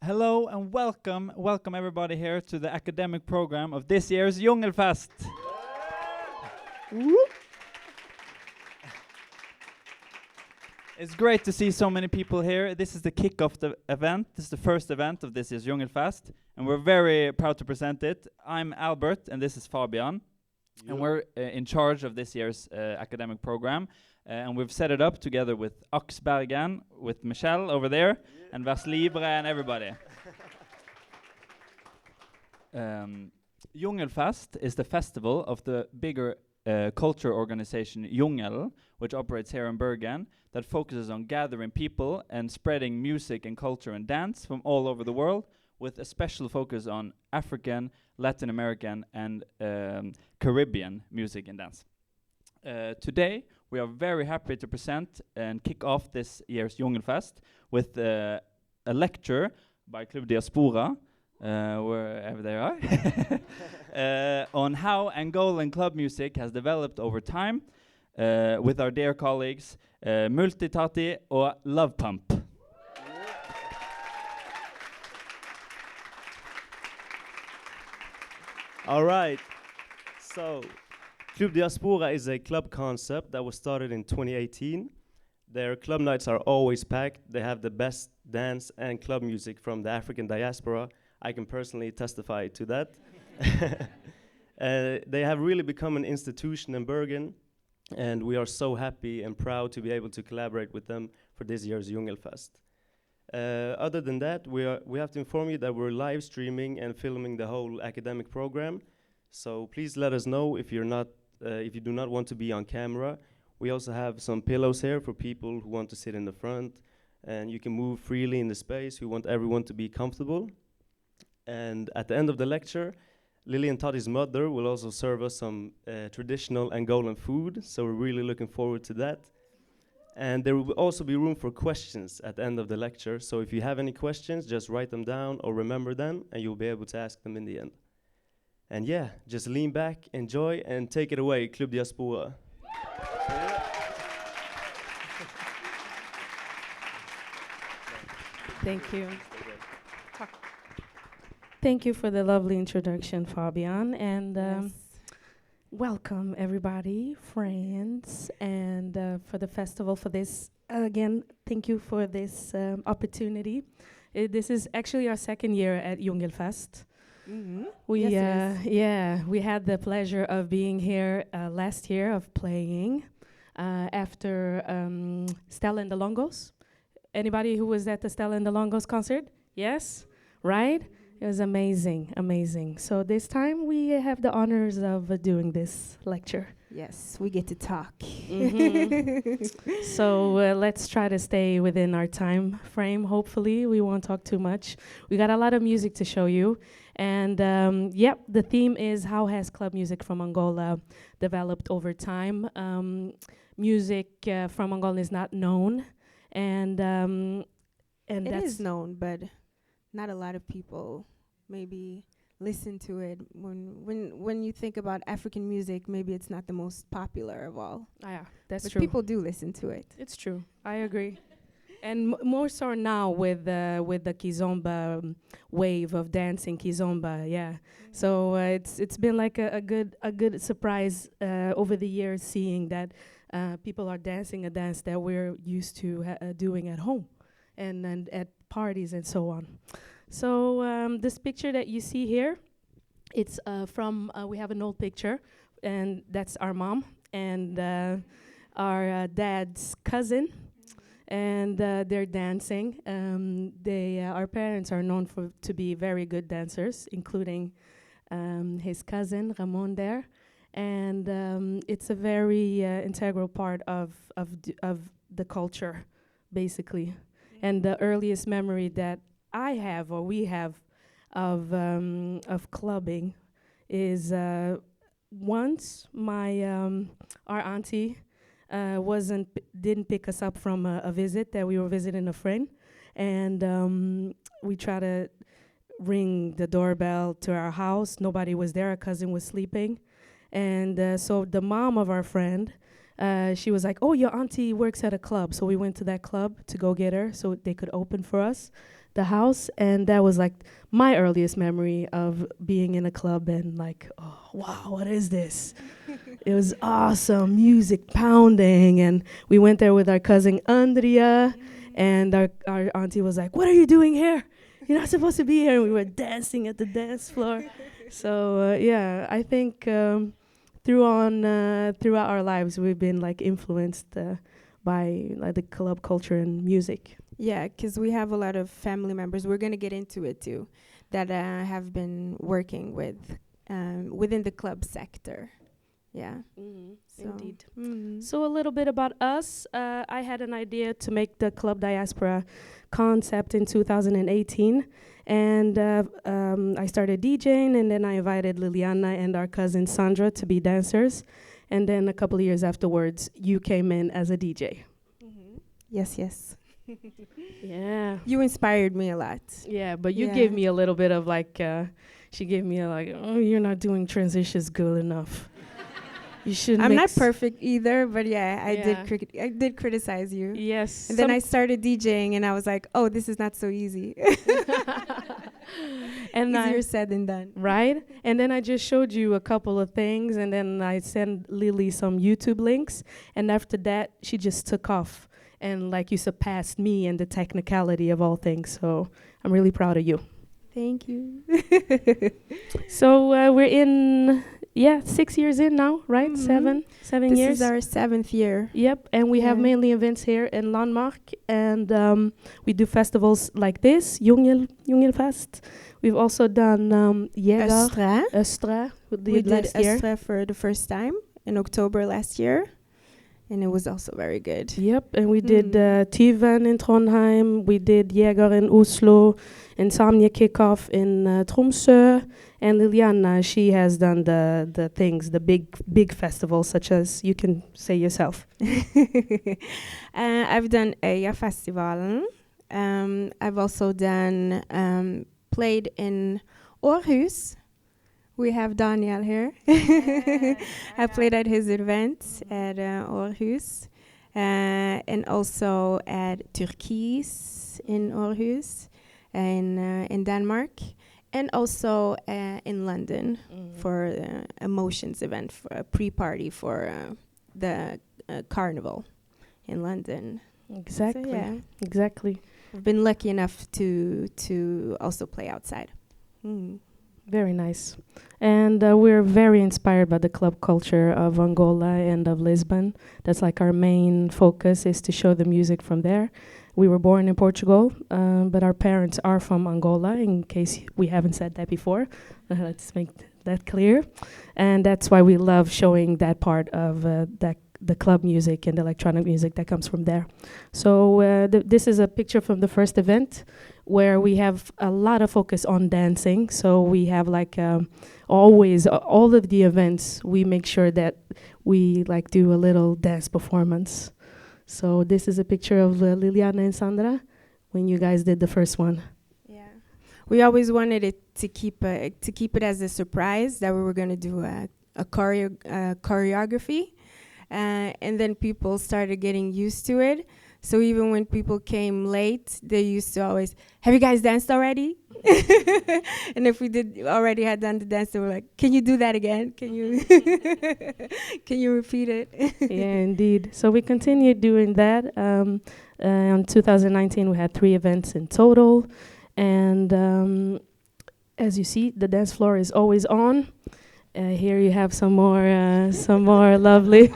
Hello and welcome everybody here to the academic program of this year's Jungelfest. It's great to see so many people here. This is the kick-off the event. This is the first event of this year's Jungelfest, and we're very proud to present it. I'm Albert, and this is Fabian, and we're in charge of this year's academic program. And we've set it up together with Aks Bergen, with Michelle over there, and Vers Libre and everybody. Jungelfest is the festival of the bigger culture organization Jungelen, which operates here in Bergen, that focuses on gathering people and spreading music and culture and dance from all over the world, with a special focus on African, Latin American, and Caribbean music and dance. Today, we are very happy to present and kick off this year's Jungelfest with a lecture by Klubb Diaspora, wherever they are, on how Angolan club music has developed over time with our dear colleagues Multitati or Love Pump. All right, so Klubb Diaspora is a club concept that was started in 2018. Their club nights are always packed. They have the best dance and club music from the African diaspora. I can personally testify to that. They have really become an institution in Bergen, and we are so happy and proud to be able to collaborate with them for this year's Jungelfest. Other than that, we have to inform you that we're live streaming and filming the whole academic program. So please let us know if you do not want to be on camera. We also have some pillows here for people who want to sit in the front, and you can move freely in the space. We want everyone to be comfortable. And at the end of the lecture, Lily and Tati's mother will also serve us some traditional Angolan food, so we're really looking forward to that. And there will also be room for questions at the end of the lecture, so if you have any questions, just write them down or remember them, and you'll be able to ask them in the end. And yeah, just lean back, enjoy, and take it away, Klubb Diaspora. Thank you. Thank you for the lovely introduction, Fabian, and welcome everybody, friends, and for the festival, for this, again, thank you for this opportunity. This is actually our second year at Jungelfest. Mm-hmm. We had the pleasure of being here last year, of playing after Stella and the Longos. Anybody who was at the Stella and the Longos concert? Yes? Right? It was amazing, amazing. So this time we have the honors of doing this lecture. Yes, we get to talk. Mm-hmm. So let's try to stay within our time frame, hopefully. We won't talk too much. We got a lot of music to show you. And the theme is how has club music from Angola developed over time. Music from Angola is not known. And It that's is known, but not a lot of people maybe listen to it. When you think about African music, maybe it's not the most popular of all. Yeah, that's but true. people do listen to it. It's true. I agree. And more so now with the Kizomba wave of dancing Kizomba, yeah. So it's been like a good surprise over the years, seeing that people are dancing a dance that we're used to doing at home and at parties and so on. So this picture that you see here, it's from we have an old picture, and that's our mom and our dad's cousin. And they're dancing. Our parents are known to be very good dancers, including his cousin Ramon there, and it's a very integral part of the culture, basically. And the earliest memory that I have, or we have, of clubbing is once our auntie didn't pick us up from a visit that we were visiting a friend, and we tried to ring the doorbell to our house. Nobody was there. Our cousin was sleeping, and so the mom of our friend, she was like, "Oh, your auntie works at a club." So we went to that club to go get her so they could open for us. the house, and that was like my earliest memory of being in a club and like, oh wow, what is this? It was awesome, music pounding, and we went there with our cousin Andrea, and our auntie was like, "What are you doing here? You're not supposed to be here." And we were dancing at the dance floor. So yeah, I think throughout our lives we've been like influenced by like the club culture and music. Yeah, because we have a lot of family members. We're gonna get into it too, that have been working with within the club sector. Yeah. So, Indeed. So a little bit about us. I had an idea to make the Klubb Diaspora concept in 2018, and I started DJing, and then I invited Liliana and our cousin Sandra to be dancers, and then a couple of years afterwards, you came in as a DJ. Yes, yes. Yeah. You inspired me a lot. Yeah, but you Yeah. gave me a little bit of like, she gave me a like, oh, you're not doing transitions good enough. You should. I'm not mix." perfect either, but yeah, I Yeah. did criticize you. Yes. And then I started DJing, and I was like, oh, this is not so easy. and Easier said than done. right? And then I just showed you a couple of things, and then I sent Lily some YouTube links, and after that, she just took off. And like you surpassed me in the technicality of all things, so I'm really proud of you. Thank you. So we're in, 6 years in now, right? Mhm. Seven This years. is our 7th year. Yep, and we have Yeah. mainly events here in Landmark, and we do festivals like this, Jungelfest. We've also done Jäger, Östra. Östra, we We did did last year. Östra for the first time in October last year, and it was also very good. Yep, and we did Tyven in Trondheim, we did Jäger in Oslo, Insomnia Kickoff in Tromsø, and Liliana, she has done the things, the big festivals, such as you can say yourself. I've done Øya-festivalen. I've also done played in Aarhus. We have Daniel here. I played at his event at Aarhus, and also at Turkis in Aarhus, and in Denmark, and also in London for Emotions event, for a pre-party for the carnival in London. Exactly. So, yeah, Exactly. I've been lucky enough to also play outside. Very nice. And we're very inspired by the club culture of Angola and of Lisbon. That's like our main focus, is to show the music from there. We were born in Portugal, but our parents are from Angola, in case we haven't said that before. Let's make that clear. And that's why we love showing that part of the club music and electronic music that comes from there. So this is a picture from the first event, where we have a lot of focus on dancing. So we have like always, all of the events, we make sure that we like do a little dance performance. So this is a picture of Liliana and Sandra when you guys did the first one. Yeah, we always wanted it to keep it as a surprise that we were going to do a choreography, and then people started getting used to it. So even when people came late, they used to always, "Have you guys danced already?" And if we had done the dance, they were like, "Can you do that again? Can you can you repeat it?" Yeah, indeed. So we continued doing that. In 2019, we had 3 events in total. And as you see, the dance floor is always on. Here you have some more lovely.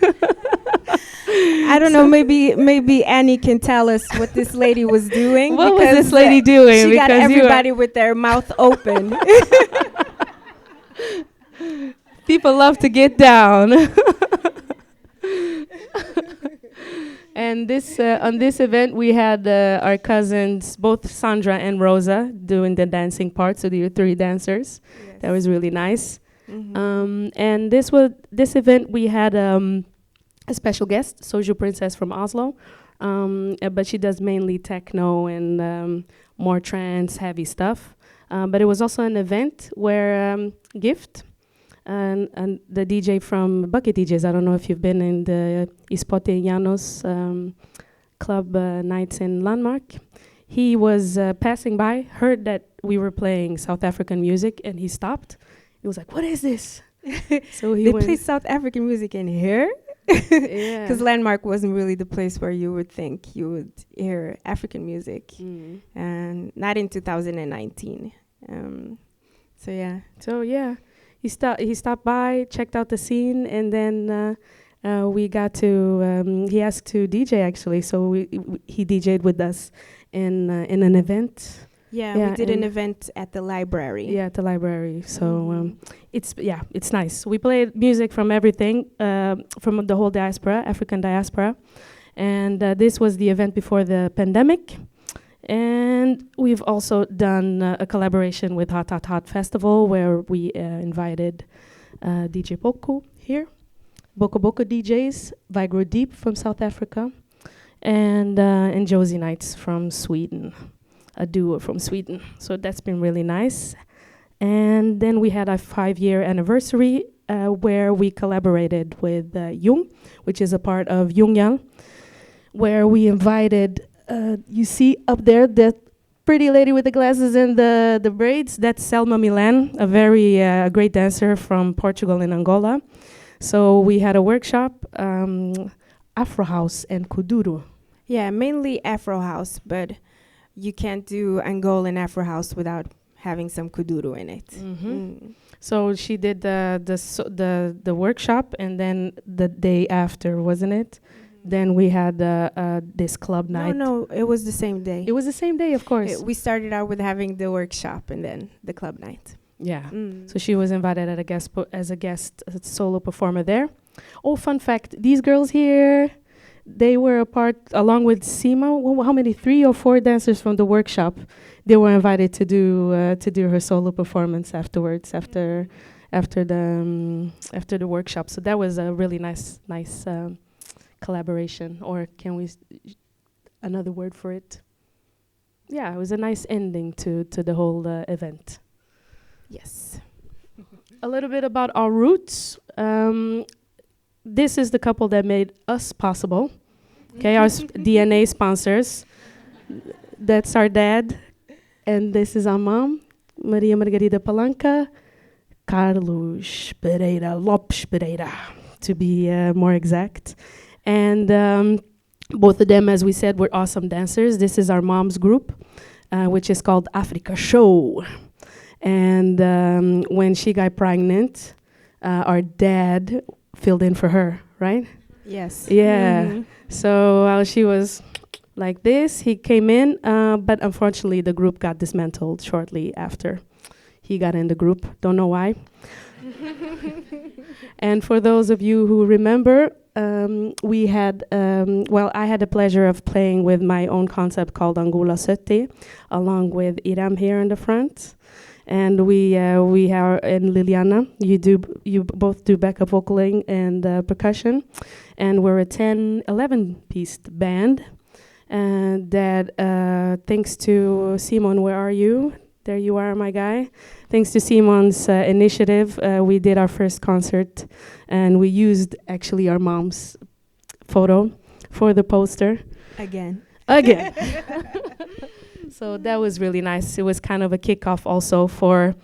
I don't know. Maybe Annie can tell us what this lady was doing. What was because, this lady doing? She got Because you everybody with their mouth open. People love to get down. And this on this event, we had our cousins, both Sandra and Rosa, doing the dancing part. So the 3 dancers. Yes. That was really nice. Mhm. And this event, we had a special guest, Soju Princess from Oslo, but she does mainly techno and more trance heavy stuff. But it was also an event where Gift and the DJ from Bucket DJs, I don't know if you've been in the Ispote Llanos club nights in Landmark. he was passing by, heard that we were playing South African music, and he stopped. He was like, "What is this?" So he They went. play South African music in here? Yeah. Because Landmark wasn't really the place where you would think you would hear African music. Mm. And not in 2019. So yeah. So yeah, he stopped by, checked out the scene, and then we got to. He asked to DJ actually, so he DJ'd with us in an event. Yeah, Yeah, we did an and event at the library. Yeah, at the library. So it's nice. We played music from everything, from the whole diaspora, African diaspora, and this was the event before the pandemic. And we've also done a collaboration with Hot Hot Hot Festival, where we invited DJ Boko here, Boko Boko DJs, Vigro Deep from South Africa, and Josie Nights from Sweden, a duo from Sweden. So that's been really nice. And then we had a 5-year anniversary where we collaborated with Jung, which is a part of Jungelen, where we invited, you see up there, that pretty lady with the glasses and the braids, that's Selma Milan, a very great dancer from Portugal and Angola. So we had a workshop, Afro House and Kuduro. Yeah, mainly Afro House, but you can't do Angolan Afro House without having some kuduro in it. So she did the workshop, and then the day after, wasn't it? Then we had this club night. No, it was the same day. It was the same day, of course. We started out with having the workshop and then the club night. Yeah. So she was invited as a guest solo performer there. Oh, fun fact: these girls here, they were a part, along with Sima. How many? 3 or 4 dancers from the workshop. They were invited to do her solo performance afterwards, after the workshop. So that was a really nice collaboration, or can we another word for it? Yeah, it was a nice ending to the whole event. Yes. A little bit about our roots. This is the couple that made us possible. Okay, our DNA sponsors. That's our dad, and this is our mom, Maria Margarida Palanca, Carlos Pereira, Lopes Pereira, to be more exact. And both of them, as we said, were awesome dancers. This is our mom's group, which is called Africa Show. And when she got pregnant, our dad filled in for her, right? Yes. Yeah. So while she was like this, he came in, but unfortunately the group got dismantled shortly after he got in the group. Don't know why. And for those of you who remember, we had, I had the pleasure of playing with my own concept called Angola Sette, along with Iram here in the front. And we are, and Liliana, you both do backup vocaling and percussion. And we're a 11-piece band. And that, thanks to Simon, where are you? There you are, my guy. Thanks to Simon's initiative, we did our first concert, and we used actually our mom's photo for the poster. Again. So that was really nice. It was kind of a kickoff also for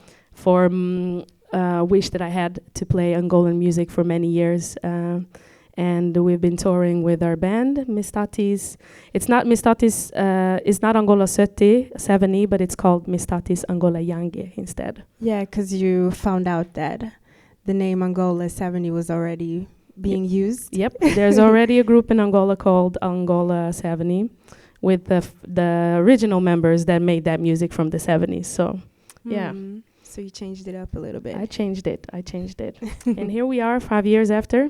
wish that I had to play Angolan music for many years. And we've been touring with our band, Mistatis. It's not Mistatis, it's not Angola 70, but it's called Mistatis Angola Yange instead. Yeah, because you found out that the name Angola 70 was already being used. Yep, there's already a group in Angola called Angola 70 with the original members that made that music from the 70s. So, yeah. So you changed it up a little bit. I changed it. And here we are 5 years after.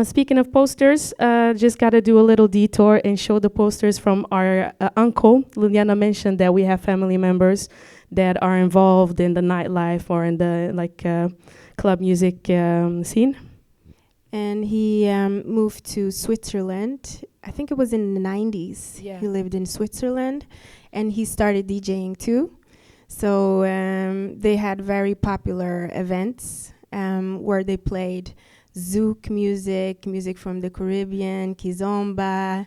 Speaking of posters, just got to do a little detour and show the posters from our uncle. Liliana mentioned that we have family members that are involved in the nightlife or in the club music scene. And he moved to Switzerland. I think it was in the 90s. Yeah. He lived in Switzerland, and he started DJing too. So they had very popular events where they played Zouk music from the Caribbean, Kizomba,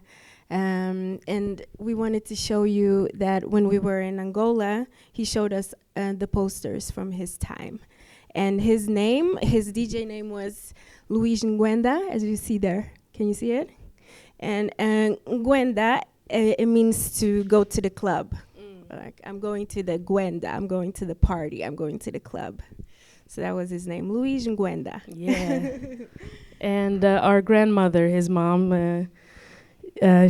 And we wanted to show you that when we were in Angola, he showed us the posters from his time. And his DJ name was Luis Nguenda, as you see there. Can you see it? And Nguenda, it means to go to the club. Like, I'm going to the Gwenda, I'm going to the party, I'm going to the club. So that was his name, Luis Nguenda. Yeah. And our grandmother, his mom,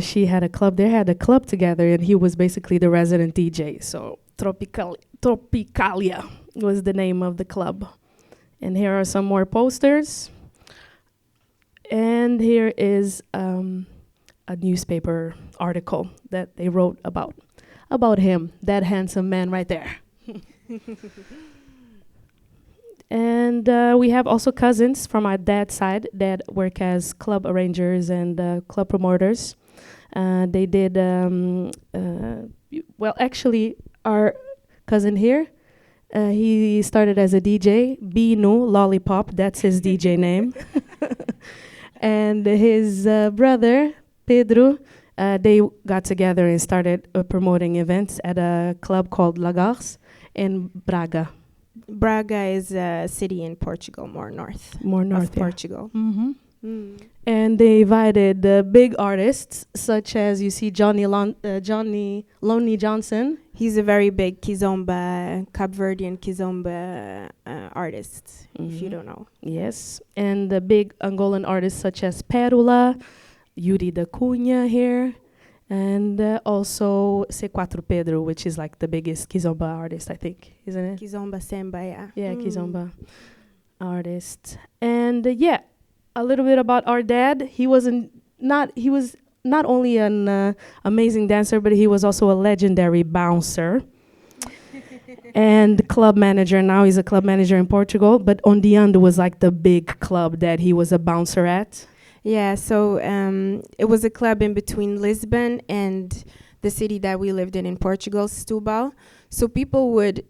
she had a club. They had a club together, and he was basically the resident DJ. So Tropicalia was the name of the club. And here are some more posters. And here is a newspaper article that they wrote about him, that handsome man right there. And we have also cousins from our dad's side that work as club arrangers and club promoters. They did, well, actually, our cousin here, he started as a DJ, Binu Lollipop, that's his DJ name. And his brother, Pedro, they got together and started promoting events at a club called Lagars in Braga. Braga is a city in Portugal, more north of Portugal. Mm-hmm. And they invited big artists, such as you see Johnny Lonely Johnson. He's a very big Kizomba, Cape Verdean Kizomba artist, if you don't know. Yes, and the big Angolan artists such as Perula, Yuri da Cunha here, and also C4 Pedro, which is like the biggest Kizomba artist, I think, isn't it? Kizomba Semba, yeah. Yeah, Kizomba artist. And a little bit about our dad. He was not only an amazing dancer, but he was also a legendary bouncer and club manager. Now he's a club manager in Portugal, but Ondiando was like the big club that he was a bouncer at. Yeah, so it was a club in between Lisbon and the city that we lived in Portugal, Setúbal. So people would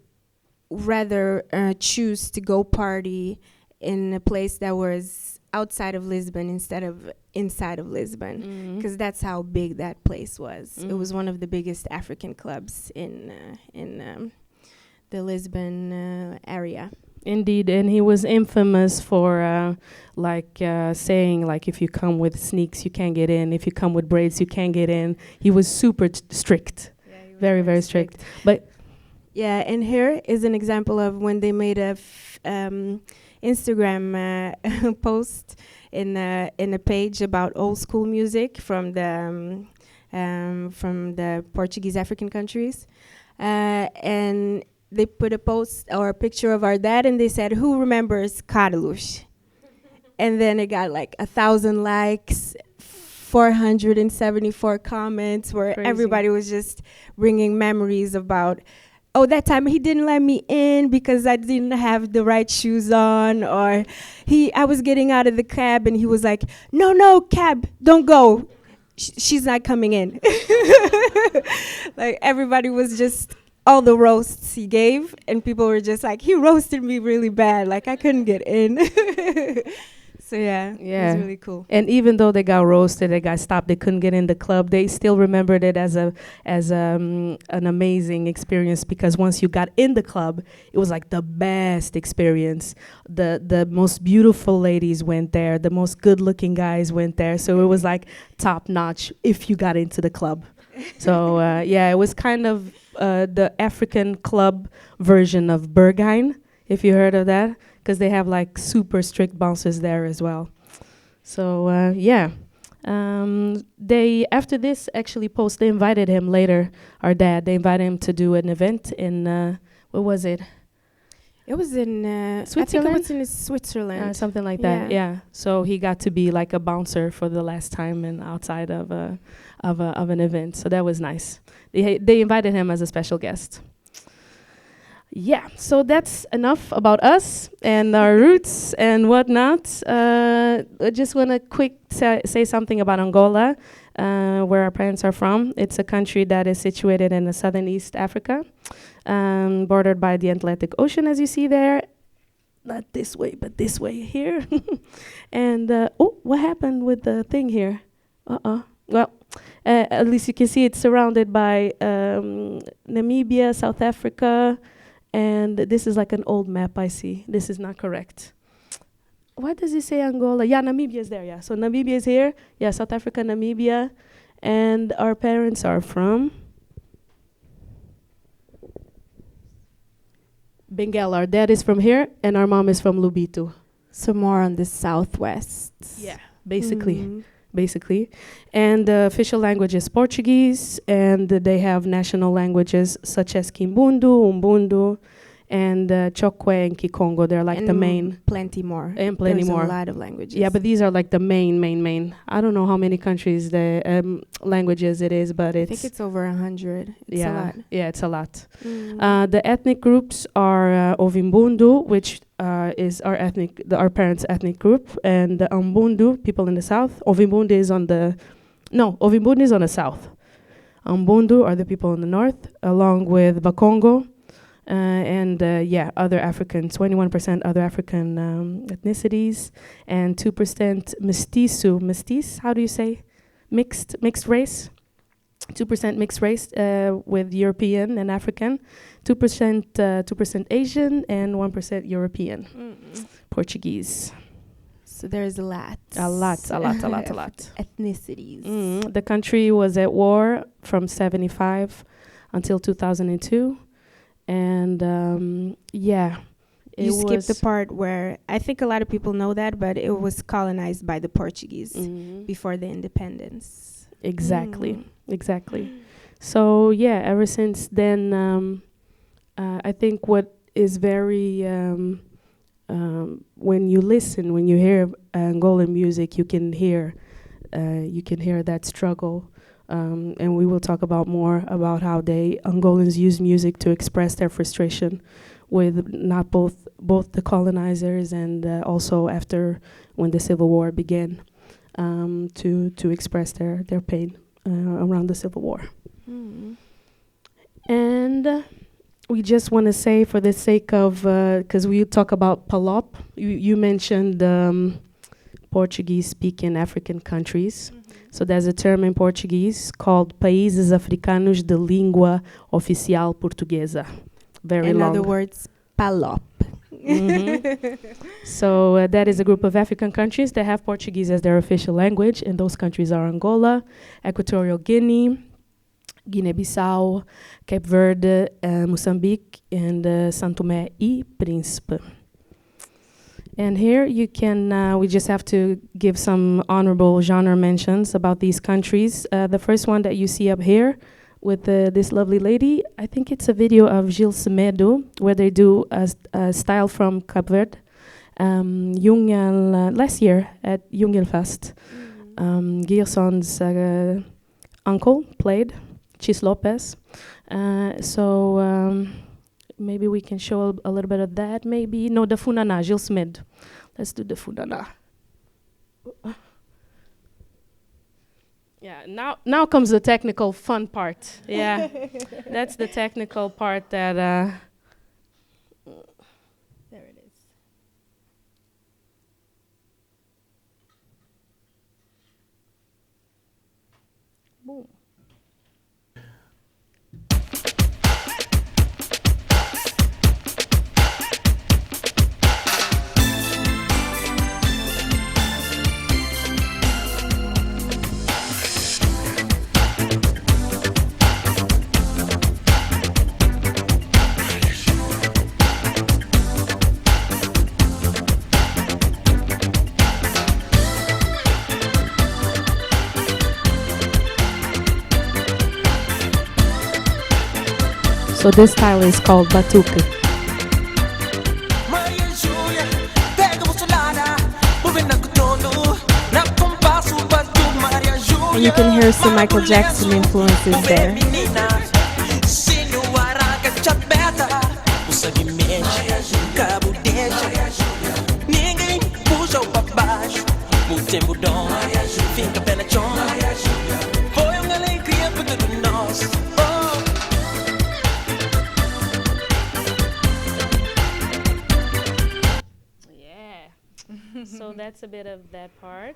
rather choose to go party in a place that was outside of Lisbon instead of inside of Lisbon, because that's how big that place was. It was one of the biggest African clubs in the Lisbon area. Indeed, and he was infamous for saying like, if you come with sneaks, you can't get in. If you come with braids, you can't get in. He was super strict, very, very strict. But yeah, and here is an example of when they made a Instagram post in a page about old school music from the Portuguese African countries, and they put a post or a picture of our dad, and they said, "Who remembers Carlos?" And then it got like 1,000 likes, 474 comments, where everybody was just bringing memories about, oh, that time he didn't let me in because I didn't have the right shoes on, or I was getting out of the cab and he was like, no, cab, don't go. She's not coming in. Like, everybody was just, all the roasts he gave, and people were just like, he roasted me really bad, like I couldn't get in. So yeah, it was really cool. And even though they got roasted, they got stopped, they couldn't get in the club, they still remembered it as an amazing experience, because once you got in the club, it was like the best experience. The most beautiful ladies went there, the most good-looking guys went there, so it was like top notch if you got into the club. So it was kind of the African club version of Berghain, if you heard of that, because they have like super strict bouncers there as well. So they, after this actually post, they invited him later, our dad, they invited him to do an event in, what was it? It was in Switzerland? I think it was in Switzerland. Something like that, yeah. So he got to be like a bouncer for the last time and outside of an event. So that was nice. They invited him as a special guest. Yeah, so that's enough about us and our roots and whatnot. I just want to say something about Angola, where our parents are from. It's a country that is situated in the southern East Africa, bordered by the Atlantic Ocean, as you see there. Not this way, but this way here. And, what happened with the thing here? Well, At least you can see it's surrounded by Namibia, South Africa, and this is like an old map I see. This is not correct. Why does it say Angola? Yeah, Namibia is there, yeah. So Namibia is here. Yeah, South Africa, Namibia. And our parents are from Benguela. Our dad is from here, and our mom is from Lubito. So more on the southwest. Yeah, basically. And the official language is Portuguese, and they have national languages such as Kimbundu, Umbundu, and Chokwe and Kikongo. They're like the main. Plenty more. And plenty more. There's a lot of languages. Yeah, but these are like the main. I don't know how many countries the languages it is, but I think it's over 100. It's a lot. Yeah, it's a lot. The ethnic groups are Ovimbundu, which is our parents' ethnic group, and the Umbundu, people in the south. Ovimbundu is on the south. Umbundu are the people in the north, along with Bakongo, and other Africans, 21% other African ethnicities, and 2% Mestiz, how do you say? Mixed race. 2% mixed race with European and African, 2% Asian, and 1% European, Portuguese. So there's a lot. A lot. Ethnicities. The country was at war from 75 until 2002. And you skipped the part where I think a lot of people know that, but it was colonized by the Portuguese before the independence. Exactly. So ever since then, I think what is very when you hear Angolan music, you can hear that struggle. And we will talk about more about how Angolans use music to express their frustration with not both the colonizers and also after when the Civil War began, to express their pain around the Civil War. And we just want to say, for the sake of, because we talk about PALOP, you mentioned Portuguese-speaking African countries. So there's a term in Portuguese called Países Africanos de Língua Oficial Portuguesa. Very long. In other words, PALOP. So that is a group of African countries that have Portuguese as their official language, and those countries are Angola, Equatorial Guinea, Guinea-Bissau, Cape Verde, Mozambique, and São Tomé e Príncipe. And here you can, we just have to give some honorable genre mentions about these countries. The first one that you see up here with this lovely lady, I think it's a video of Gil Semedo, where they do a style from Cape Verde. Last year at Jungelfest, Gilson's uncle played, Chis Lopez. Maybe we can show a little bit of that. Maybe the Funana, Gil Semedo. Let's do the Funana. Yeah, now comes the technical fun part. Yeah, that's the technical part that. There it is. Boom. So this style is called batuque. And you can hear some Michael Jackson influences there. So that's a bit of that part.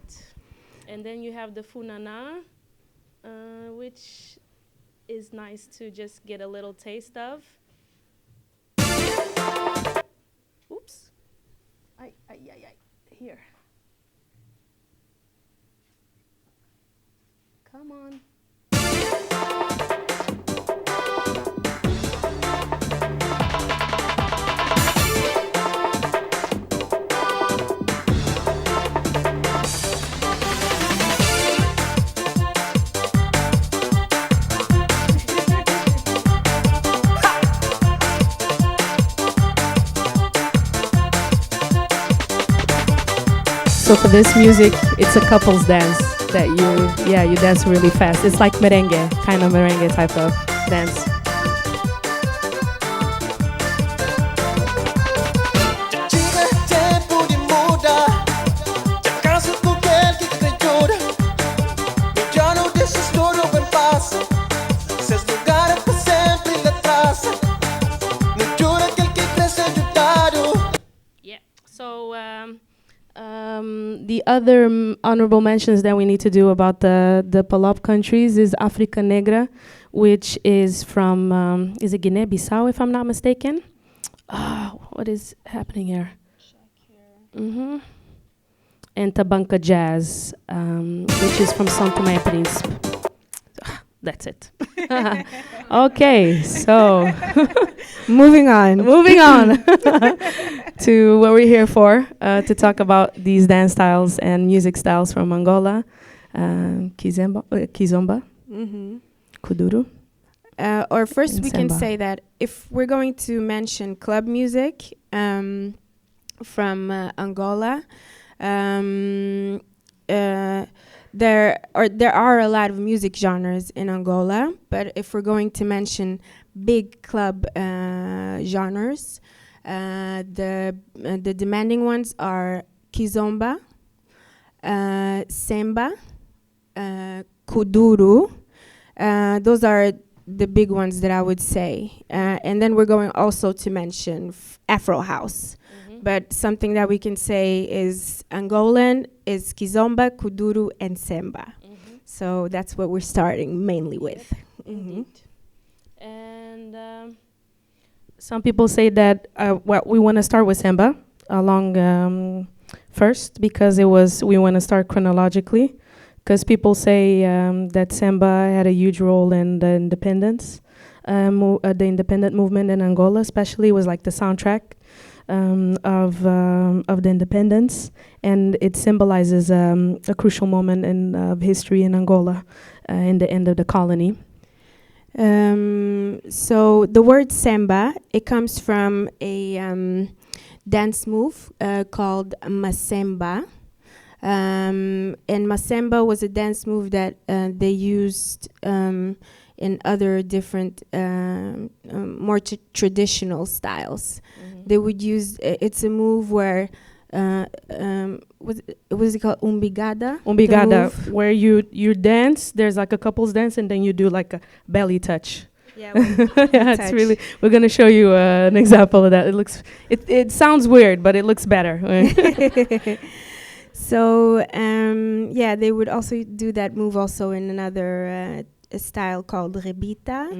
And then you have the Funana. which is nice to just get a little taste of. Oops. Ay. Here. Come on. So for this music, it's a couples dance that you dance really fast. It's like merengue, kind of merengue type of dance. Yeah. So the other honorable mentions that we need to do about the Palop countries is Africa Negra, which is from is it Guinea-Bissau, if I'm not mistaken? What is happening here? Mm-hmm. And Tabanca Jazz, which is from São Tomé e Príncipe. That's it. Okay, so Moving on. to what we're here for, to talk about these dance styles and music styles from Angola, Kizomba, Kuduro. Or first And we can samba. say that if we're going to mention club music from Angola, there are a lot of music genres in Angola, but if we're going to mention big club genres, the demanding ones are kizomba, samba, kuduro. Those are the big ones that I would say. And then we're going also to mention Afro House. But something that we can say is Angolan is kizomba, kuduro, and samba. So that's what we're starting mainly with. Indeed. And some people say that we want to start with samba along first because we want to start chronologically, because people say that samba had a huge role in the independence, the independent movement in Angola, especially. It was like the soundtrack of the independence, and it symbolizes a crucial moment of history in Angola, in the end of the colony. So the word samba, it comes from a dance move called masemba. And masemba was a dance move that they used in other different more traditional styles. They would use it's a move where what is it called, umbigada? Umbigada, where you dance. There's like a couples dance, and then you do like a belly touch. Yeah, it's really. We're gonna show you an example of that. It sounds weird, but it looks better. So yeah, they would also do that move also in another a style called rebita.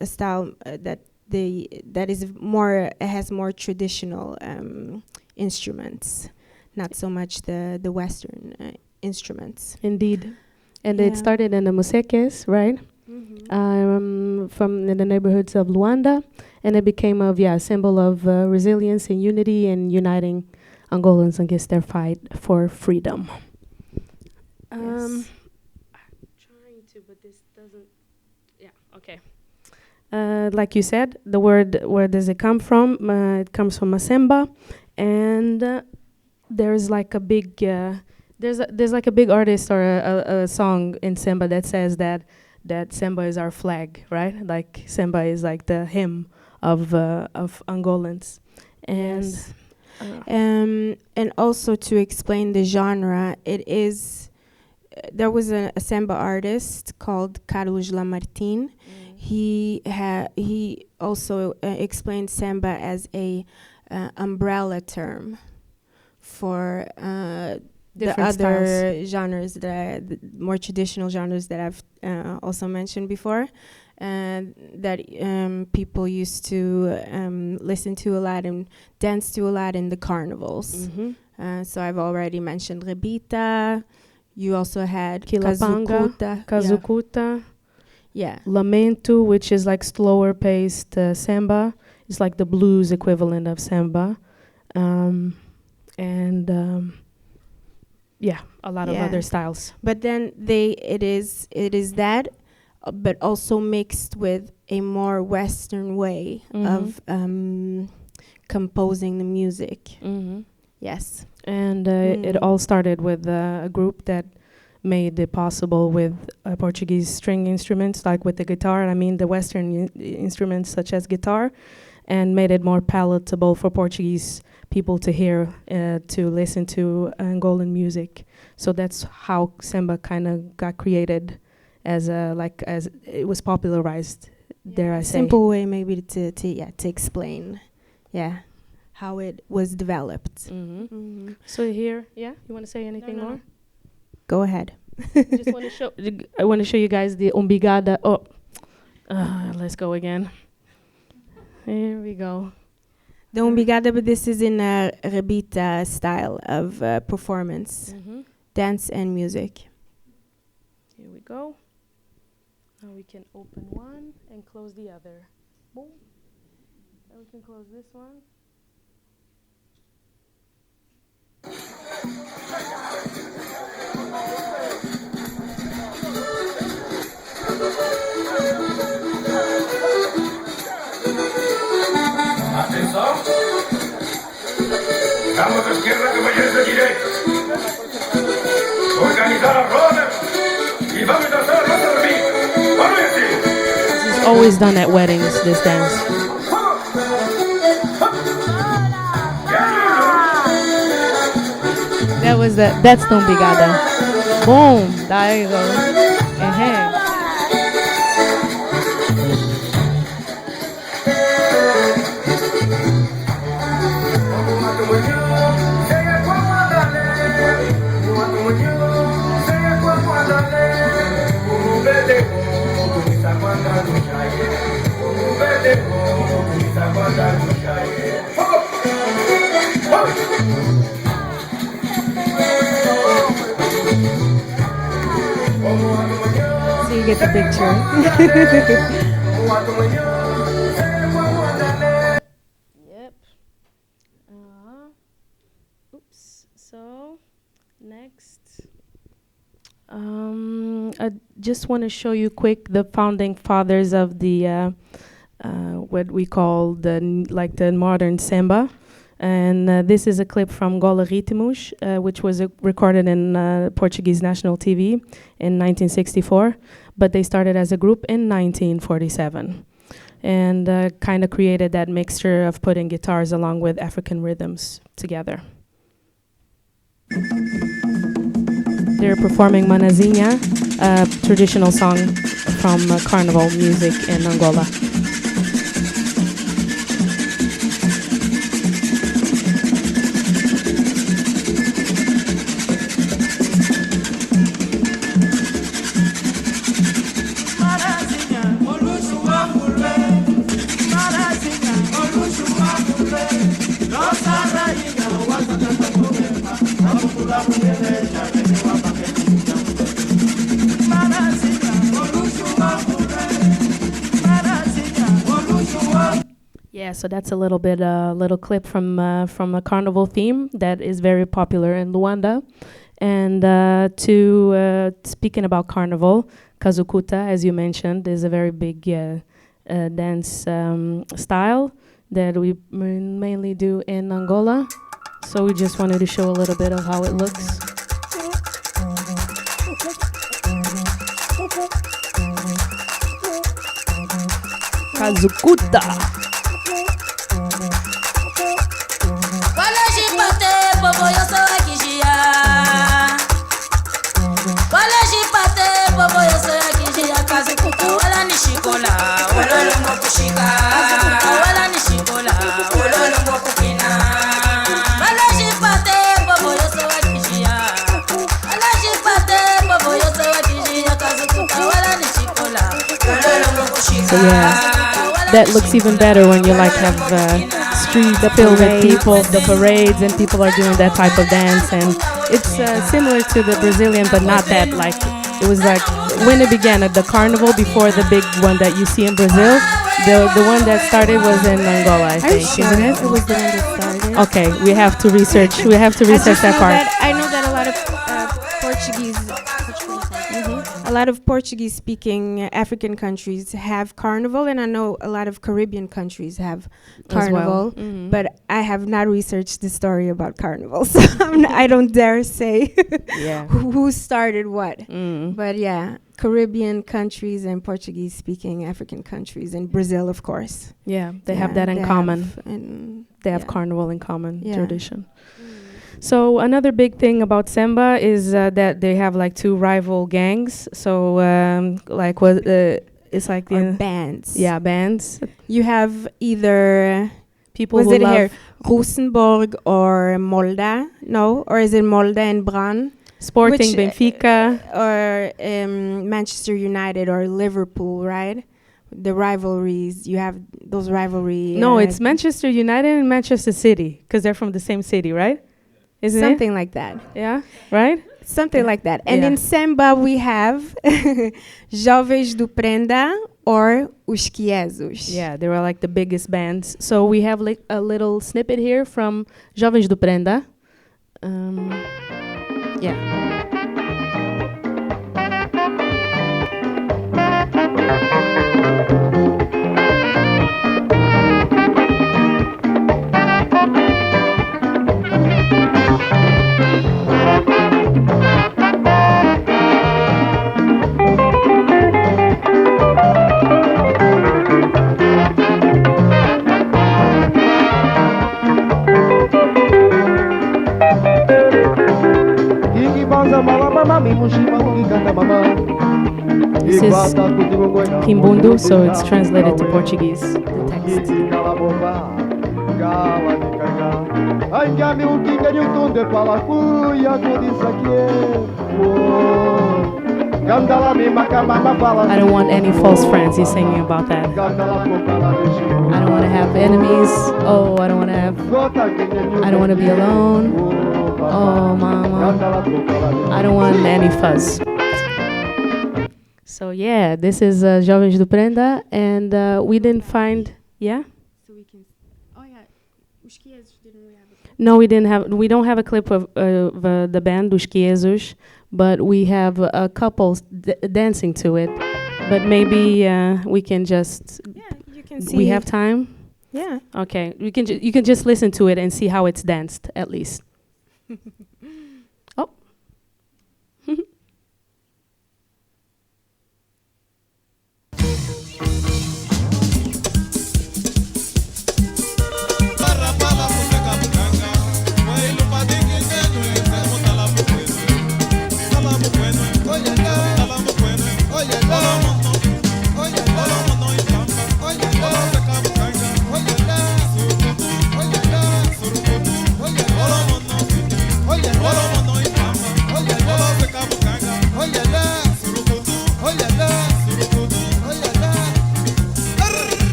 A style that is more has more traditional instruments, not so much the Western instruments. Indeed, and it started in the musekes, right? From the neighborhoods of Luanda, and it became a symbol of resilience and unity and uniting Angolans against their fight for freedom. I'm trying to, but this doesn't. Yeah. Okay. Like you said, the word, where does it come from? It comes from Masemba, and there's like a big there's like a big artist or a song in Semba that says that Semba is our flag, right? Like Semba is like the hymn of Angolans, and yes. And also to explain the genre, it is there was a Semba artist called Carlos Lamartine. He also explained Semba as a umbrella term for Different other genres the more traditional genres that I've also mentioned before, and that people used to listen to a lot and dance to a lot in the carnivals. So I've already mentioned rebita. You also had Kilapanga, kazukuta, yeah. lamento, which is like slower paced samba. It's like the blues equivalent of samba, and a lot of other styles. But then it is that, but also mixed with a more Western way of composing the music. Yes. And it all started with a group that made it possible with Portuguese string instruments, like with the guitar. I mean, the Western instruments such as guitar, and made it more palatable for Portuguese people to hear, to listen to Angolan music. So that's how samba kind of got created, as it was popularized. Dare I say? Simple way maybe to explain, how it was developed. So here, you want to say anything more? Go ahead. Just want to show. I want to show you guys the umbigada. Let's go again. Here we go. The umbigada, but this is in a rebita style of performance, dance and music. Here we go. Now we can open one and close the other. Boom. Now we can close this one. Atenção! Vamos à esquerda que vayas à direita. Organizar a roda e vamos dançar a nossa rebita. Vamos assim! This is always done at weddings, this dance. That's the umbigada. Boom! There you go. So you get the picture. Yep. Oops. So next, I just want to show you quick the founding fathers of the what we call the modern samba. And this is a clip from Gola Ritmos, which was recorded in Portuguese national TV in 1964, but they started as a group in 1947, and kind of created that mixture of putting guitars along with African rhythms together. They're performing Manazinha, a traditional song from carnival music in Angola. Yeah, so that's a little clip from a carnival theme that is very popular in Luanda. And speaking about carnival, kazukuta, as you mentioned, is a very big dance style that we mainly do in Angola. So we just wanted to show a little bit of how it looks. Kazukuta. So yeah, that looks even better when you like have streets filled with people, the parades, and people are doing that type of dance. And it's similar to the Brazilian, but not that like. It was like when it began at the carnival before the big one that you see in Brazil. The one that started was in Angola, I think, isn't it? It was the one that started. Okay, we have to research. We have to research that part. I know that a lot of Portuguese-speaking African countries have carnival, and I know a lot of Caribbean countries have carnival. As well. But I have not researched the story about carnival, so I don't dare say Yeah. who started what. Mm. But yeah, Caribbean countries and Portuguese-speaking African countries, and Brazil, of course. Yeah, they have Yeah, that in they common. They have yeah. carnival in common Yeah. tradition. So another big thing about samba is that they have like two rival gangs. So like what it's like Or the bands. yeah bands. You have either People was who it love here Rosenborg or Molde? No, or is it Molde and Brann? Sporting Which, Benfica. Or Manchester United or Liverpool, right? The rivalries, you have those rivalry. No, it's Manchester United and Manchester City because they're from the same city, right? Isn't something like that. it? Yeah, right? Something like that. And Yeah. in samba we have Jovens do Prenda or Os Quiesos. Yeah, they were like the biggest bands. So we have like a little snippet here from Jovens do Prenda. Yeah. This is Kimbundu, so it's translated to Portuguese, the text. I don't want any false friends, he's singing about that. I don't want to have enemies. Oh, I don't want to have... I don't want to be alone. Oh, mama. I don't want any fuzz. So yeah, this is Jovens do Prenda, and we didn't find... Yeah? So we can... Oh yeah, Os Quiesos, didn't we have a... No, we didn't have... We don't have a clip of the band, Os Quiesos, but we have a couple dancing to it. But maybe we can just... Yeah, you can see... We have time? Yeah. Okay, you can just listen to it and see how it's danced, at least. Oh.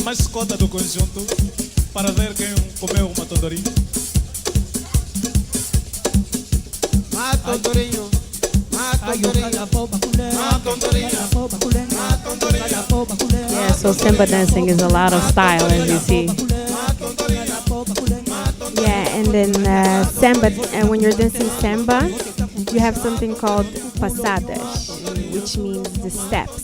Mascota do conjunto, para ver quem comeu uma tondorinha. Matondorinho, Yeah, so samba dancing is a lot of style, as you see. Yeah, and then samba, and when you're dancing samba, you have something called passadas, which means the steps.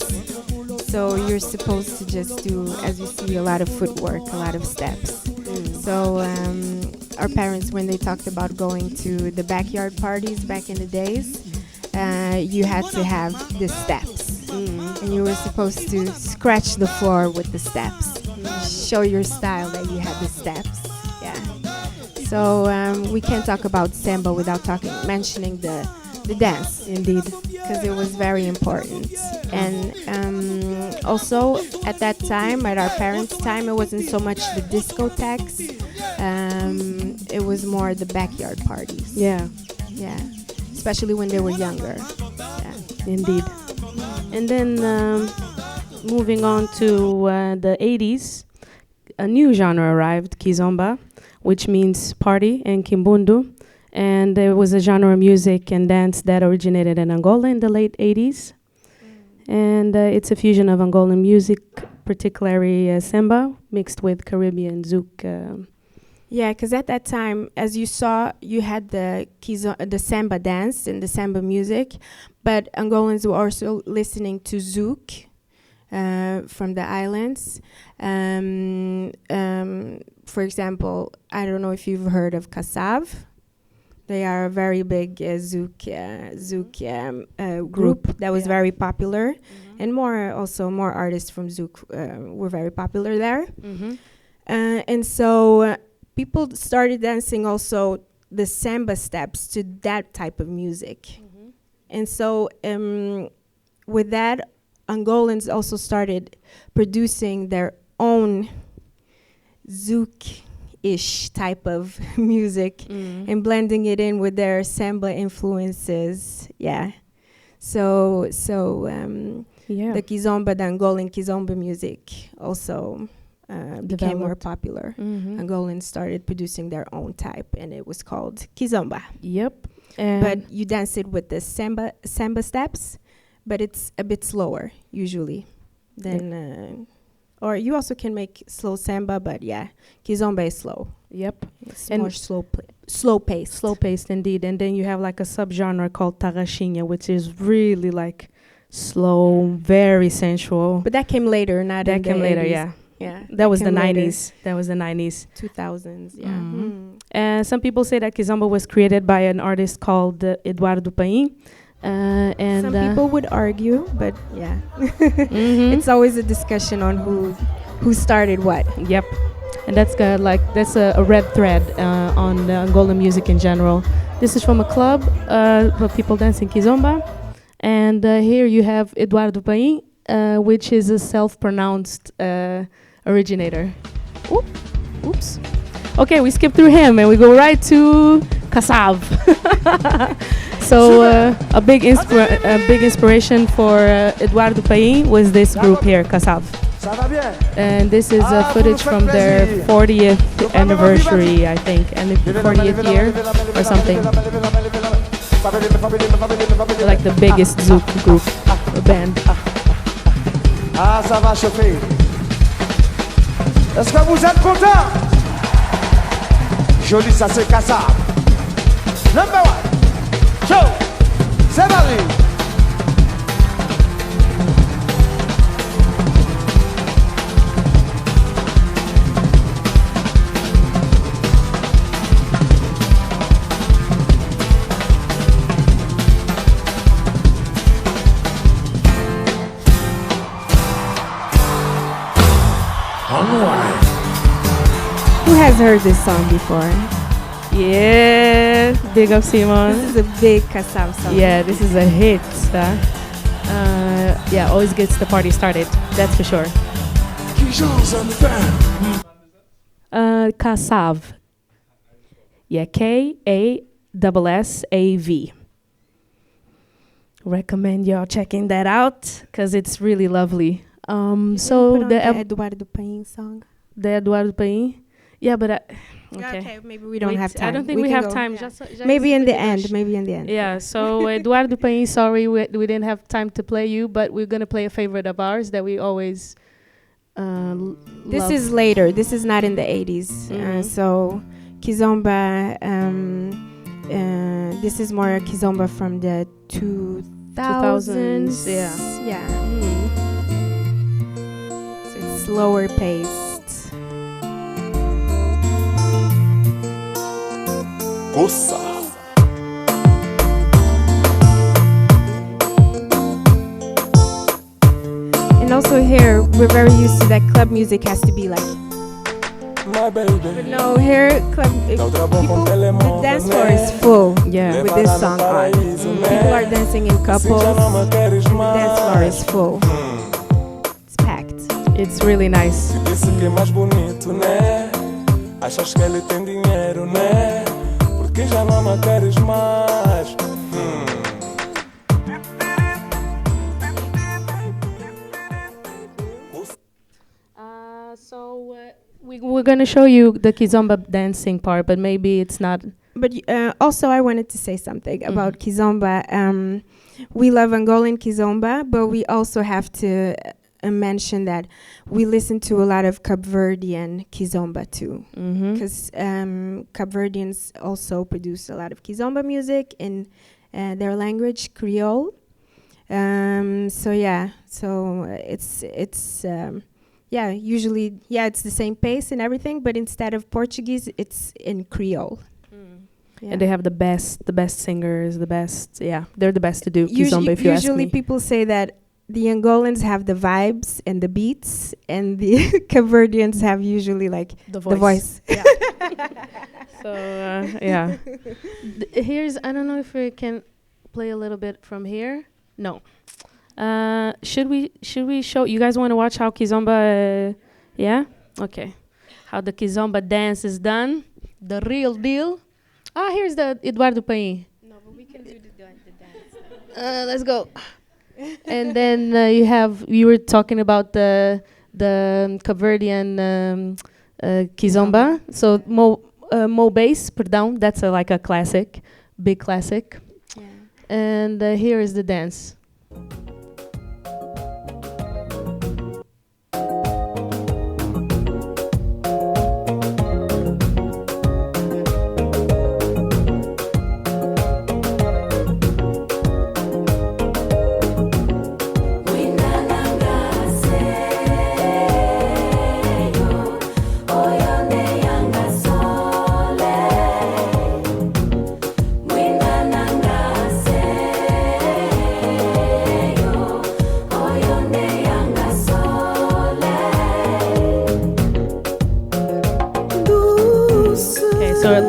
So you're supposed to just do, as you see, a lot of footwork, a lot of steps. So our parents, when they talked about going to the backyard parties back in the days, you had to have the steps. And you were supposed to scratch the floor with the steps. Show your style that you had the steps. Yeah. So we can't talk about samba without mentioning the dance, Indeed. because it was very important. And also at that time, at our parents' time, it wasn't so much the discotheques. It was more the backyard parties. Yeah, Yeah, especially when they were younger. Yeah. indeed. And then moving on to the 80s, a new genre arrived, kizomba, which means party, and kimbundu. And there was a genre of music and dance that originated in Angola in the late 80s. And it's a fusion of Angolan music, particularly samba, mixed with Caribbean zouk. Yeah, because at that time, as you saw, you had the samba dance and the samba music, but Angolans were also listening to zouk from the islands. For example, I don't know if you've heard of Kassav. They are a very big zouk group that was very popular, and more artists from zouk were very popular there. And so people started dancing also the samba steps to that type of music. And so with that, Angolans also started producing their own zouk-ish type of music and blending it in with their samba influences. Yeah. So the kizomba, the Angolan kizomba music also became more popular. Angolans started producing their own type, and it was called kizomba. Yep. But you dance it with the samba steps, but it's a bit slower usually than or you also can make slow samba, but yeah, kizomba is slow. Yep. It's And more slow paced. Slow paced indeed. And then you have like a subgenre called tarraxinha, which is really like slow, very sensual. But that came later, not That in came the later, 80s. yeah. Yeah. That was the came later. 90s. That was the 90s. 2000s, yeah. And some people say that kizomba was created by an artist called Eduardo Paim. And Some people would argue, but yeah. Mhm. It's always a discussion on who started what. Yep. And that's that's a red thread on Angolan music in general. This is from a club of people dancing kizomba. And here you have Eduardo Paim, which is a self-pronounced originator. Oops. Okay, we skip through him and we go right to Kassav. So a big inspiration for Eduardo Paim was this group here, Kassav. And this is footage from their 40th anniversary, I think, and the 40th year or something. Like the biggest zouk group or band. Ah, ça va chauffer. Est-ce que vous êtes contents? Joli, ça c'est Kassav. Number one. Show. C'est parti. Who has heard this song before? Yeah, big up Simon. This is a big Kassav song. Yeah, this is a hit. Yeah, always gets the party started. That's for sure. Kassav. Yeah, Kassav. Recommend y'all checking that out because it's really lovely. So Put on the Eduardo Paim song. The Eduardo Paim. Yeah, but Okay, maybe we don't have time. I don't think we have can go. time. Yeah. Just Maybe in the end. rush. Maybe in the end. Yeah, so Eduardo Paim, sorry we didn't have time to play you, but we're going to play a favorite of ours that we always This love. is later. This is not in the 80s. So kizomba, this is more kizomba from the 2000s. Yeah. Yeah. So it's slower paced. Bossa. And also here, we're very used to that club music has to be like my baby. But no, here, the dance floor is full with this song on. People are dancing in couples. The dance floor is full. It's packed. It's really nice. Esse que é mais bonito, né? Achas que ele tem dinheiro, né? Porque já não me queres mais. We're going to show you the Kizomba dancing part, but maybe it's not. But also, I wanted to say something about Kizomba. We love Angolan Kizomba, but we also have to mention that we listen to a lot of Cape Verdean Kizomba too, because Cape Verdeans also produce a lot of Kizomba music in their language, Creole. Usually it's the same pace and everything, but instead of Portuguese, it's in Creole. And they have the best singers, they're the best to do Kizomba, if you ask me. Usually people say that the Angolans have the vibes and the beats, and the Cape Verdeans have usually like the voice. Yeah. So, here's, I don't know if we can play a little bit from here. No. Should we show, you guys want to watch how Kizomba, Okay. How the Kizomba dance is done. The real deal. Here's the Eduardo Paim. No, but we can do the dance. Let's go. And then you were talking about the Cape Verdean Kizomba. So Mo Bass, perdão, that's like a classic, big classic. Yeah. And here is the dance.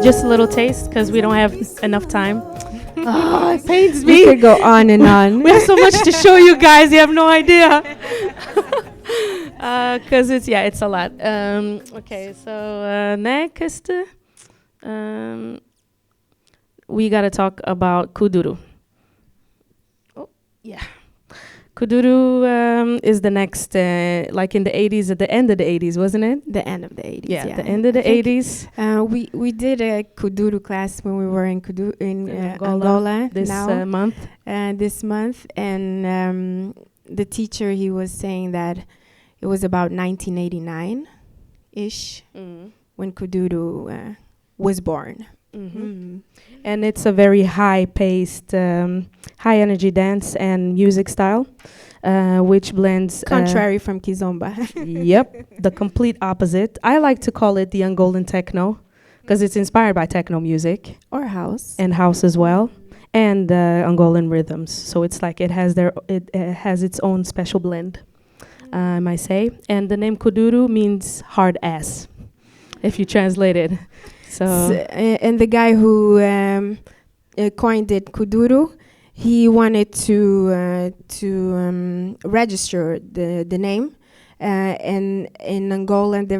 Just a little taste, because we don't have enough time. It pains me. We could go on and on. We have so much to show you guys. You have no idea. Because it's a lot. Okay, so next, we got to talk about kuduro. Oh, yeah. Kuduro is the next, like in the 80s, at the end of the 80s, wasn't it? The end of the 80s, yeah. The end of the 80s. We did a kuduro class when we were in Angola this month. This month, and the teacher, he was saying that it was about 1989-ish when kuduro was born. And it's a very high-paced, high-energy dance and music style, which blends... Contrary from Kizomba. Yep, the complete opposite. I like to call it the Angolan techno, because it's inspired by techno music. Or house. And house as well. And Angolan rhythms. So it's like it has its own special blend, I might say. And the name Kuduro means hard ass, if you translate it. And the guy who coined it, Kuduro, he wanted to register the name, and in Angolan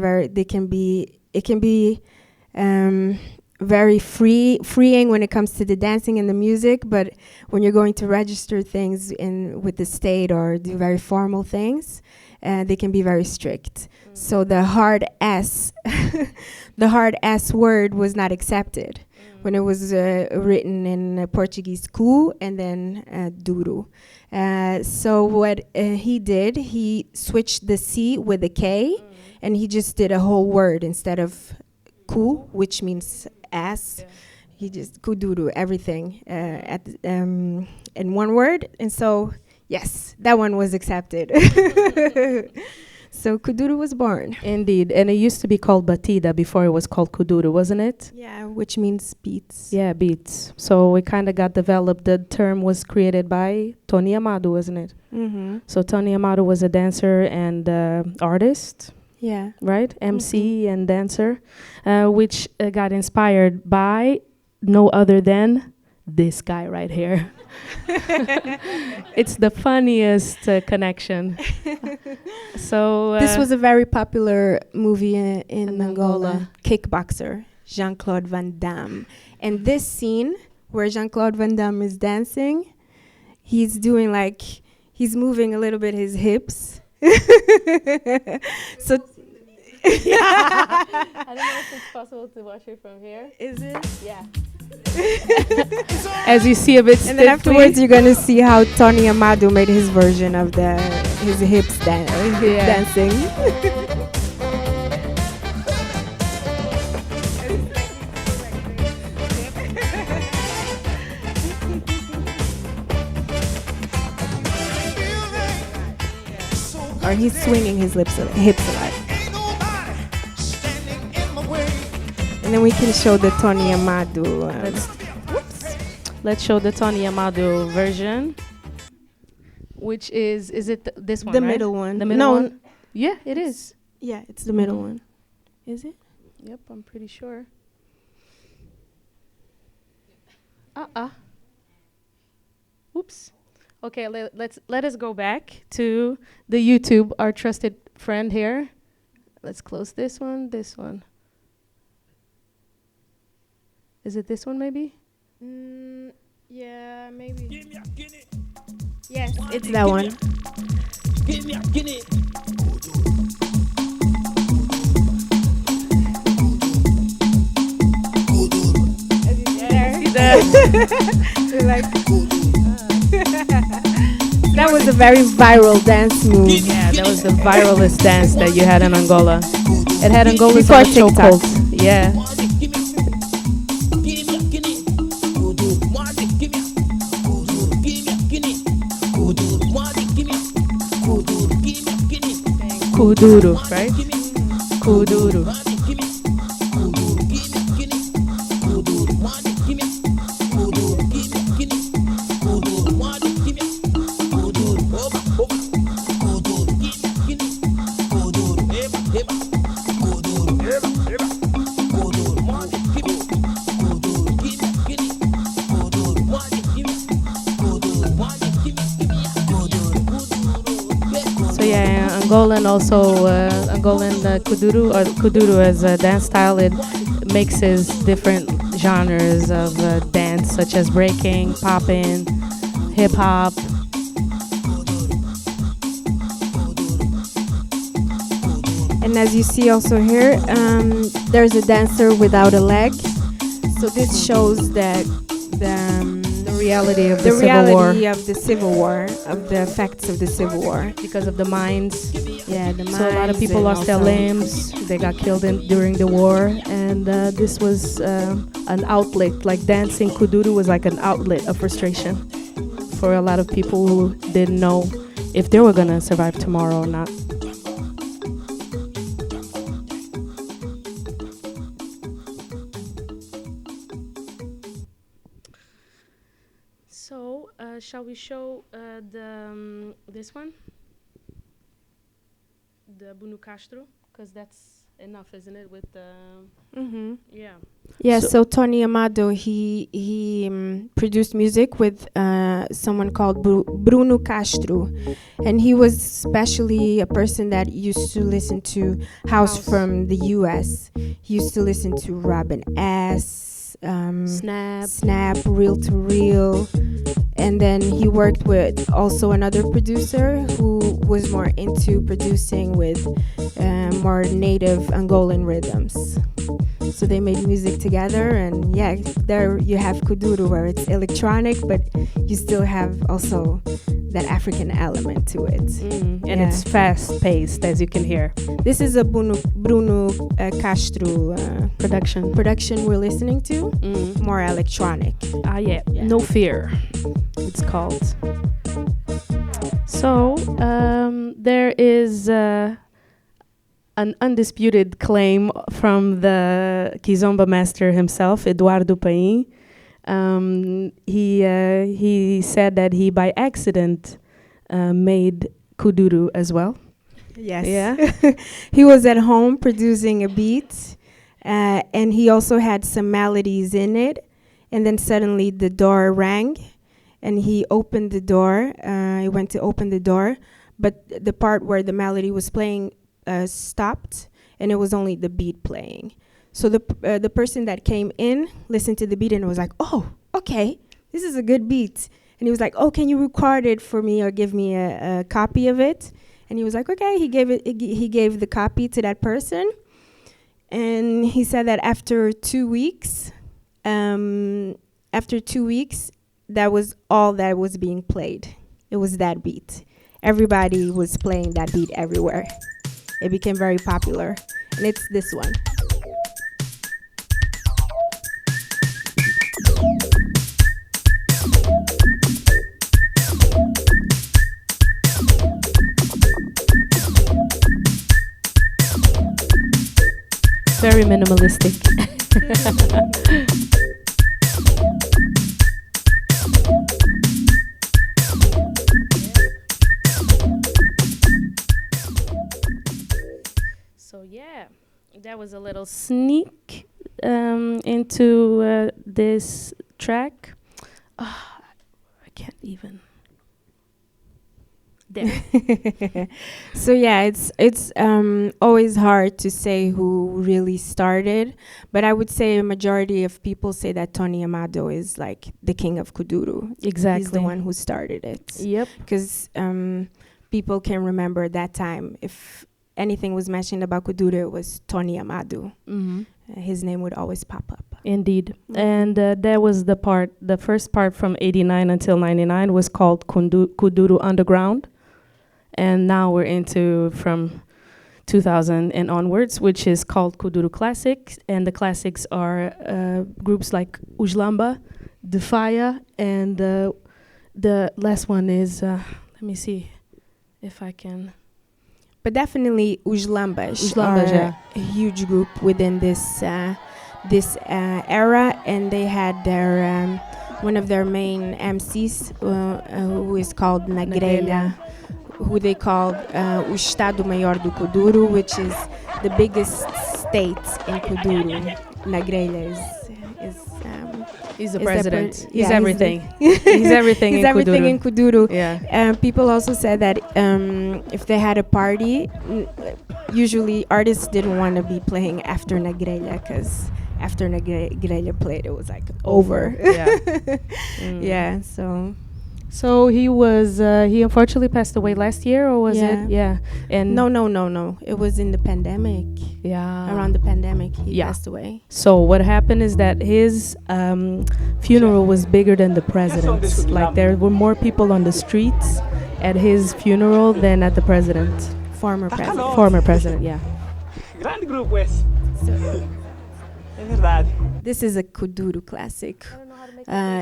it can be very freeing when it comes to the dancing and the music, but when you're going to register things with the state or do very formal things, they can be very strict. So the hard S, the hard S word was not accepted when it was written in Portuguese ku and then duro. So what he did, he switched the C with a K, and he just did a whole word instead of ku, which means ass. Yeah. He just kuduro everything in one word, and so yes, that one was accepted. So kuduro was born. Indeed, and it used to be called batida before it was called kuduro, wasn't it? Yeah, which means beats. Yeah, beats. So it kind of got developed. The term was created by Tony Amado, wasn't it? Mm-hmm. So Tony Amado was a dancer and artist. Yeah. right? MC and dancer, which got inspired by no other than this guy right here. It's the funniest connection. So This was a very popular movie in In Angola. Angola. Kickboxer, Jean-Claude Van Damme. And this scene where Jean-Claude Van Damme is dancing, he's doing like, he's moving a little bit his hips. So I don't know if it's possible to watch it from here. is it? Yeah. As you see a bit And then afterwards, you're gonna see how Tony Amado made his version of his hips dancing. Or he's swinging his hips a lot. And then we can show the Tony Amado. Let's show the Tony Amado version, which is it this one? The right? middle one. The middle No. one. Yeah, it is. Yeah, it's the middle Mhm. one. Is it? Yep, I'm pretty sure. Oops. Okay, let us go back to the YouTube, our trusted friend here. Let's close this one. This one. Is it this one maybe? Yeah, maybe. Yes, it's that one. That was a very viral dance move. Yeah, that was the viralest dance that you had in Angola. It had Angola's Before own TikTok. chokehold. Yeah. Kuduro, right? Kuduro. So yeah, Angolan also Angolan kuduro or kuduro as a dance style. It mixes different genres of dance, such as breaking, popping, hip hop. And as you see also here, there's a dancer without a leg. So this shows that the reality of the the Civil War. reality of the Civil War, of the effects of the Civil War. Because of the mines. Yeah, the mines. So a lot of people and lost their also- limbs. They got killed during the war, and this was an outlet. Like dancing kuduro was like an outlet of frustration for a lot of people who didn't know if they were gonna survive tomorrow or not. So, shall we show this one? The Bunu Castro, because that's enough, isn't it? With the yeah. Yeah, so Tony Amado, he produced music with someone called Bruno Castro, and he was especially a person that used to listen to house from the U.S. He used to listen to Robin S., Snap, Reel to Reel, and then he worked with also another producer who was more into producing with more native Angolan rhythms. So they made music together, and yeah, there you have kuduro, where it's electronic, but you still have also that African element to it. And it's fast-paced, as you can hear. This is a Bruno Castro production we're listening to, more electronic. Yeah, No Fear, it's called. So, there is an undisputed claim from the Kizomba master himself, Eduardo Paim. He said that he by accident made kuduro as well. Yes. Yeah. He was at home producing a beat, and he also had some melodies in it. And then suddenly the door rang, and he opened the door. He went to open the door, but the part where the melody was playing stopped, and it was only the beat playing. So the person that came in listened to the beat and was like, "Oh, okay, this is a good beat." And he was like, "Oh, can you record it for me or give me a copy of it?" And he was like, "Okay." He gave the copy to that person, and he said that after 2 weeks, that was all that was being played. It was that beat. Everybody was playing that beat everywhere. It became very popular, and it's this one. Very minimalistic. So yeah, that was a little sneak into this track. I can't even. There. So yeah, it's always hard to say who really started, but I would say a majority of people say that Tony Amado is like the king of Kuduro. Exactly. He's the one who started it. Yep. Because people can remember that time. If anything was mentioned about Kuduro, it was Tony Amado. Mm-hmm. His name would always pop up. Indeed. And that was the first part from 89 until 99 was called Kuduro Underground. And now we're into from 2000 and onwards, which is called Kuduro Classics. And the classics are groups like Ujlamba, Defaya, and the last one is, let me see if I can. But definitely Ujlambas are a huge group within this era, and they had their one of their main MCs who is called Nagrelha, who they called o Estado Maior do Kuduro, which is the biggest state in Kuduro. Nagrelha is he's the is president. He's everything. He's everything. He's everything in Kuduro. Yeah. People also said that if they had a party, usually artists didn't want to be playing after Nagrelha, because after Nagrelha played, it was like over. Yeah. Yeah. So he was. He unfortunately passed away last year, or was it? Yeah. And no. It was in the pandemic. Yeah. Around the pandemic, he passed away. So what happened is that his funeral was bigger than the president's. Like there were more people on the streets at his funeral than at the president. Former president. Former president. Yeah. Grande grupo esse. É verdade. This is a Kuduro classic.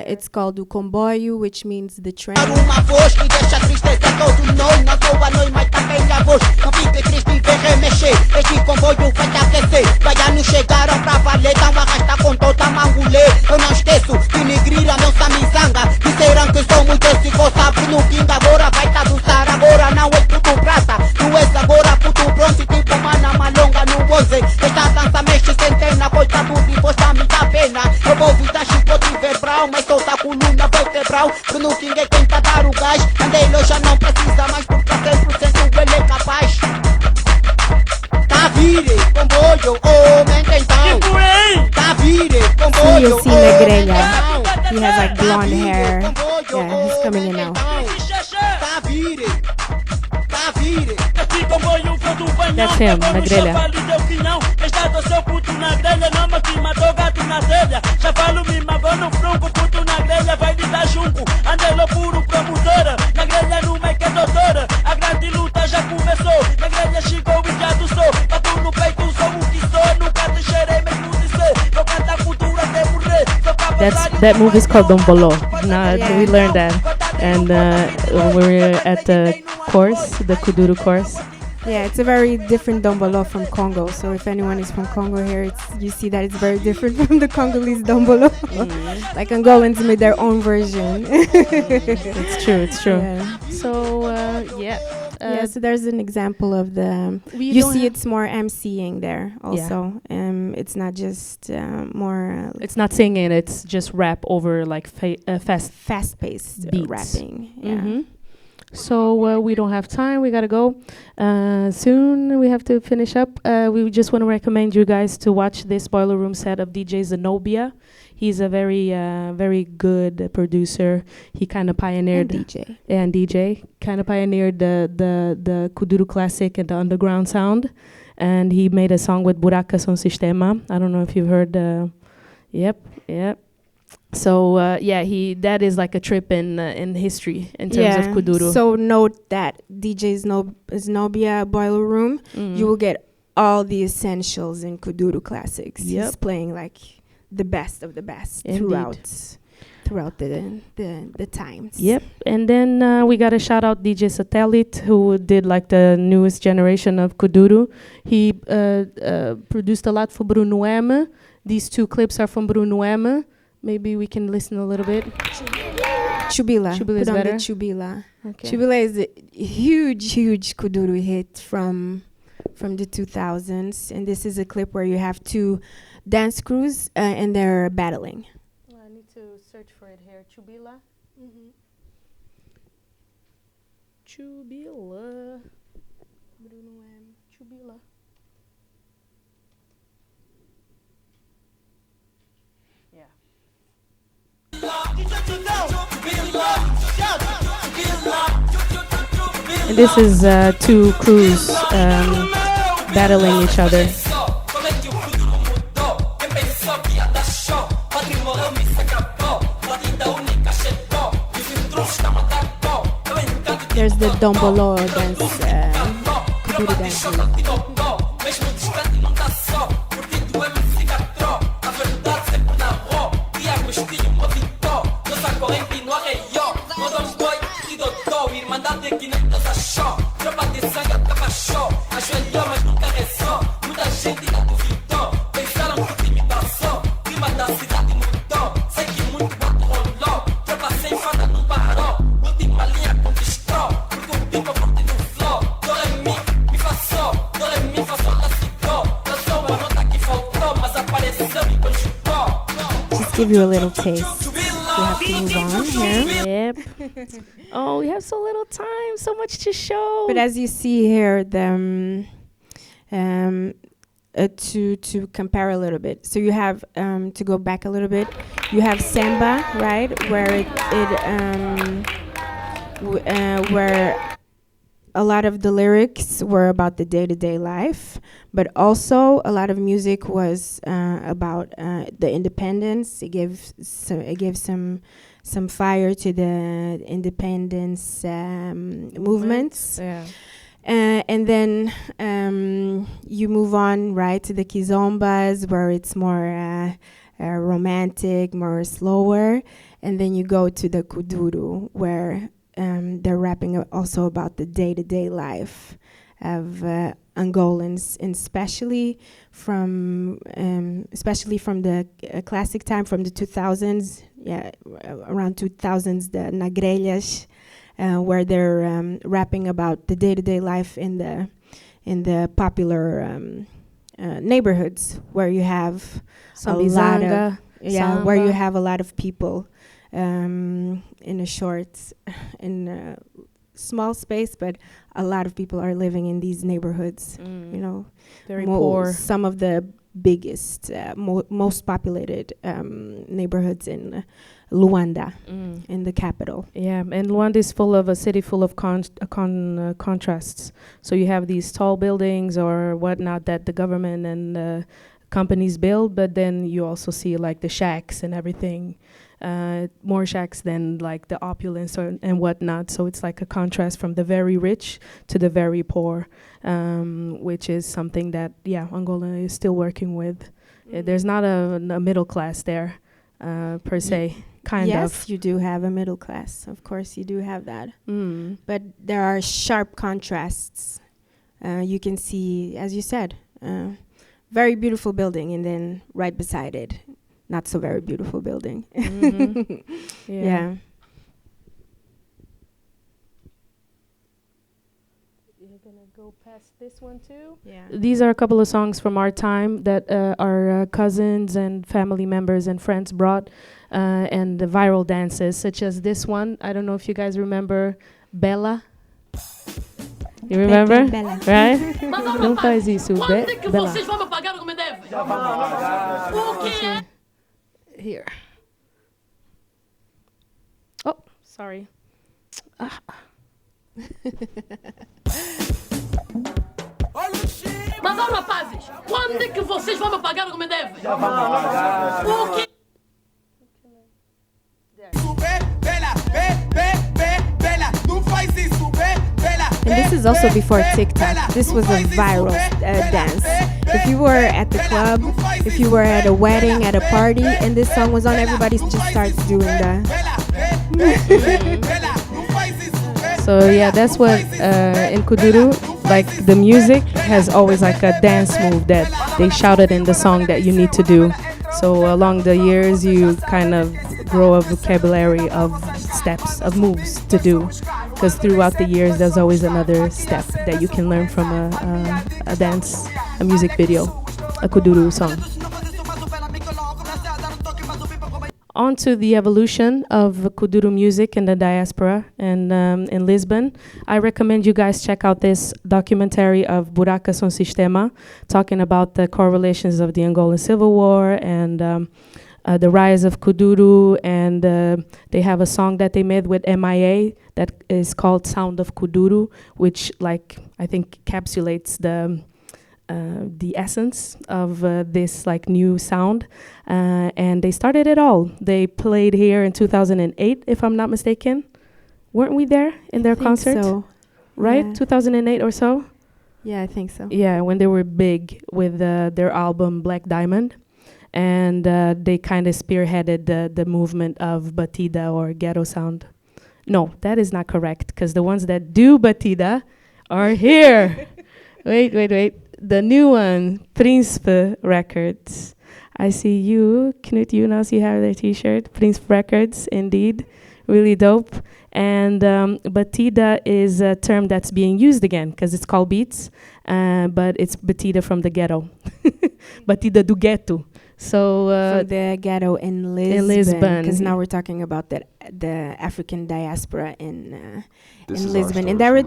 It's called o comboio, which means the train. Uma voz que deixa tristeza todo nós. Não sou a nós, mas também a voz. Não fique triste e vem remexer. Este comboio vai te aquecer. Baianos chegaram pra valer. Dão arrasta com toda a mangulê. Eu não esqueço de negrir a nossa misanga. Disseram que sou muito esse sabe no King. Agora vai te adoçar. Agora não é puto prata. Tu és agora puto bronze. Tipo mana malonga no 11. Esta dança mexe centena. Coitado de você me dá pena. Eu vou virar chicote verbal. Mas solta a coluna vertebral. Bruno King é quem tá dar o gás. Andei já não precisa mais. Porque 100% ele é capaz. Tá vire, comboio, homem então. Tá vire, comboio, you'll see Nagrelha. He has like blonde hair. Yeah, he's coming in now. Tá vire, tá vire. That's him, Nagrelha. That movie is called Dombolo. Now we learned that, and when we were at the course, the Kuduro course. Yeah, it's a very different Dombolo from Congo. So if anyone is from Congo here, you see that it's very different from the Congolese Dombolo. Like Angolans made their own version. It's true. Yeah. So Yeah, so there's an example of the. You see, it's more MCing there also. It's not just more. It's not singing. It's just rap over like fast-paced beats. rapping. Yeah. So we don't have time. We gotta go soon. We have to finish up. We just want to recommend you guys to watch this Boiler Room set of DJ Zenobia. He's a very good producer. He kind of pioneered and DJ kind of pioneered the Kuduro classic and the underground sound. And he made a song with Buraca Son Sistema. I don't know if you've heard. Yep. So that is like a trip in history in terms of Kuduro. So note that DJ Zenobia Boiler Room, you will get all the essentials in Kuduro classics. Yep. He's playing like the best of the best throughout the times. Yep. And then we got to shout out DJ Satellite, who did like the newest generation of Kuduro. He produced a lot for Bruno M. These 2 clips are from Bruno M. Maybe we can listen a little bit. Chubila. Chubila is better. Chubila. Okay. Chubila is a huge Kuduro hit from the 2000s, and this is a clip where you have 2 dance crews and they're battling. I need to search for it here. Chubila. Chubila. Bruno M. Chubila. And this is 2 crews battling each other. There's the Dombolo dance, Kuduro dance. Just give you a little taste. We have to move on here. Yep. Oh, we have so little time, so much to show. But as you see here, to compare a little bit, so you have to go back a little bit. You have samba, right, where where a lot of the lyrics were about the day-to-day life, but also a lot of music was about the independence. It gave some fire to the independence movements. Yeah. And then you move on, right, to the kizombas, where it's more romantic, more slower. And then you go to the kuduro, where they're rapping also about the day-to-day life of Angolans, and especially from the classic time, from the 2000s, around 2000s, the Nagrelhas, where they're rapping about the day-to-day life in the popular neighborhoods, where you have where you have a lot of people in a small space, but a lot of people are living in these neighborhoods. Very poor. Some of the biggest, most populated neighborhoods in Luanda, in the capital. Yeah, and Luanda is a city full of contrasts. So you have these tall buildings or whatnot that the government and companies build, but then you also see like the shacks and everything. More shacks than like the opulence and whatnot. So it's like a contrast from the very rich to the very poor, which is something that, Angola is still working with. There's not a middle class there, per se, kind of. Yes, you do have a middle class. Of course, you do have that. But there are sharp contrasts. You can see, as you said, very beautiful building, and then right beside it, not so very beautiful building. Yeah. go past this one too. Yeah. These are a couple of songs from our time that our cousins and family members and friends brought, and the viral dances, such as this one. I don't know if you guys remember Bella. You remember? Bella. Right? Não faz isso, Bella. Here. Oh, sorry. Mas olha, rapazes, quando é que vocês vão me pagar como deve? O quê? And this is also before TikTok. This was a viral dance. If you were at the club, if you were at a wedding, at a party, and this song was on, everybody just starts doing that. So yeah, that's what in Kuduro, like the music has always like a dance move that they shouted in the song that you need to do. So along the years, you kind of grow a vocabulary of steps, of moves to do. Because throughout the years, there's always another step that you can learn from a dance, a music video, a Kuduro song. On to the evolution of Kuduro music in the diaspora and in Lisbon. I recommend you guys check out this documentary of Buraca Som Sistema, talking about the correlations of the Angolan Civil War and the rise of Kuduro, and they have a song that they made with MIA that is called Sound of Kuduro, which like I think encapsulates the essence of this like new sound, and they started it all. They played here in 2008, if I'm not mistaken. Weren't we there in their concert? So. Right, Yeah. 2008 or so. Yeah, I think so. Yeah, when they were big with their album Black Diamond, and they kind of spearheaded the movement of batida or ghetto sound. No, that is not correct, because the ones that do batida are here. Wait. The new one, Príncipe Records. I see you, Knut Jonas, you have their t-shirt. Príncipe Records, indeed. Really dope. And batida is a term that's being used again, because it's called beats, but it's batida from the ghetto. Batida do ghetto. So from the ghetto in Lisbon, because now we're talking about the African diaspora in Lisbon, and there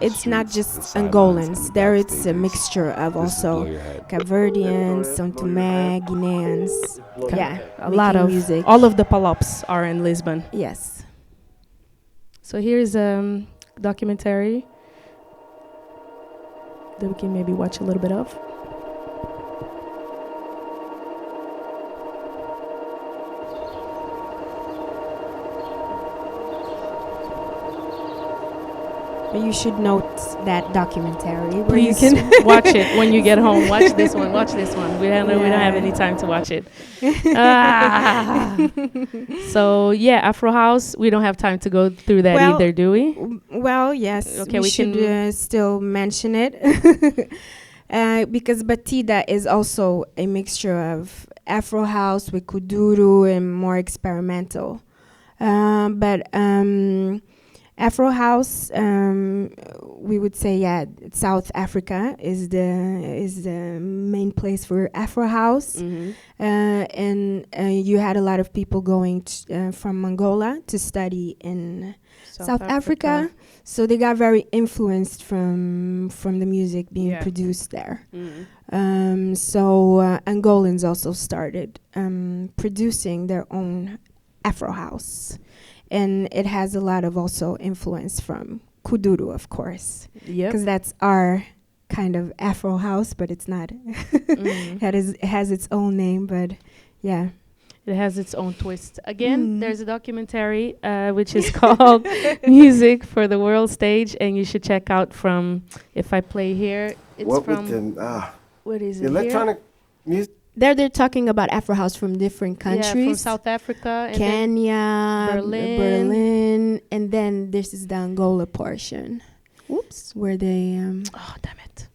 it's not just Angolans. There it's a mixture of also Cape Verdeans, São Tomé, Guineans. Yeah, a lot of music. All of the Palops are in Lisbon. Yes. So here's a documentary that we can maybe watch a little bit of. But you should note that documentary. Please you can watch it when you get home. Watch this one. We don't have any time to watch it. So yeah, Afro House. We don't have time to go through that either, do we? Well, yes. Okay, we should still mention it because batida is also a mixture of Afro House with Kuduro and more experimental. But Afro House, we would say, South Africa is the main place for Afro House, and you had a lot of people going from Angola to study in South Africa, so they got very influenced from the music being produced there. So Angolans also started producing their own Afro House. And it has a lot of also influence from Kuduro, of course. Because that's our kind of Afro house, but it's not. It has its own name, but yeah. It has its own twist. Again, there's a documentary which is called Music for the World Stage, and you should check out from, if I play here, it's what is it electronic music? They're talking about Afro House from different countries. Yeah, from South Africa. And Kenya, Berlin. And then this is the Angola portion. Whoops. Where they... oh, damn it.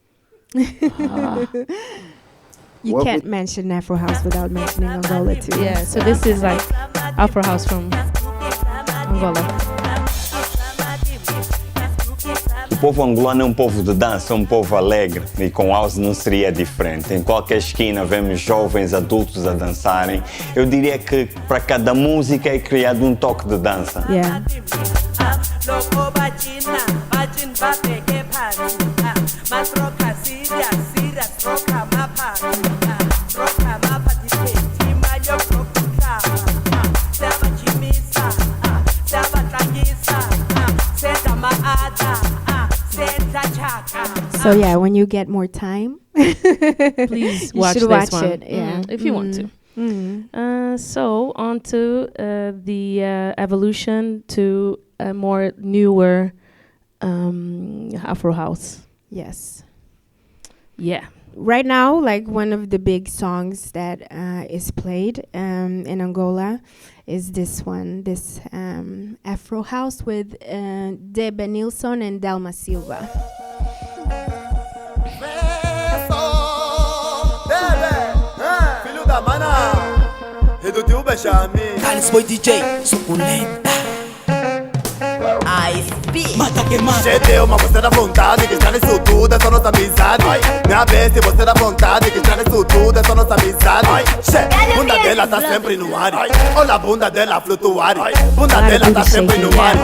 You can't mention Afro House without mentioning Angola too. Yeah, so this is like Afro House from Angola. O povo angolano é um povo de dança, um povo alegre e com house não seria diferente. Em qualquer esquina vemos jovens adultos a dançarem. Eu diria que para cada música é criado um toque de dança. Yeah. So yeah, when you get more time, please you watch should this watch one. it. Yeah, If you want to. So on to the evolution to a more newer Afro house. Yes. Yeah. Right now, like one of the big songs that is played in Angola is this one, this Afro house with Debe Nilsson and Delma Silva. Filho da mana, do tio Benjamin. Carlos foi DJ, suculenta. Mata que mata. Cedeu, mas você dá vontade que estraga isso tudo, é só nossa amizade. Minha vez, se você dá vontade que estraga isso tudo, é só nossa amizade. Bunda dela tá sempre no ar. Olha a bunda dela flutuar. Bunda dela tá sempre no ar.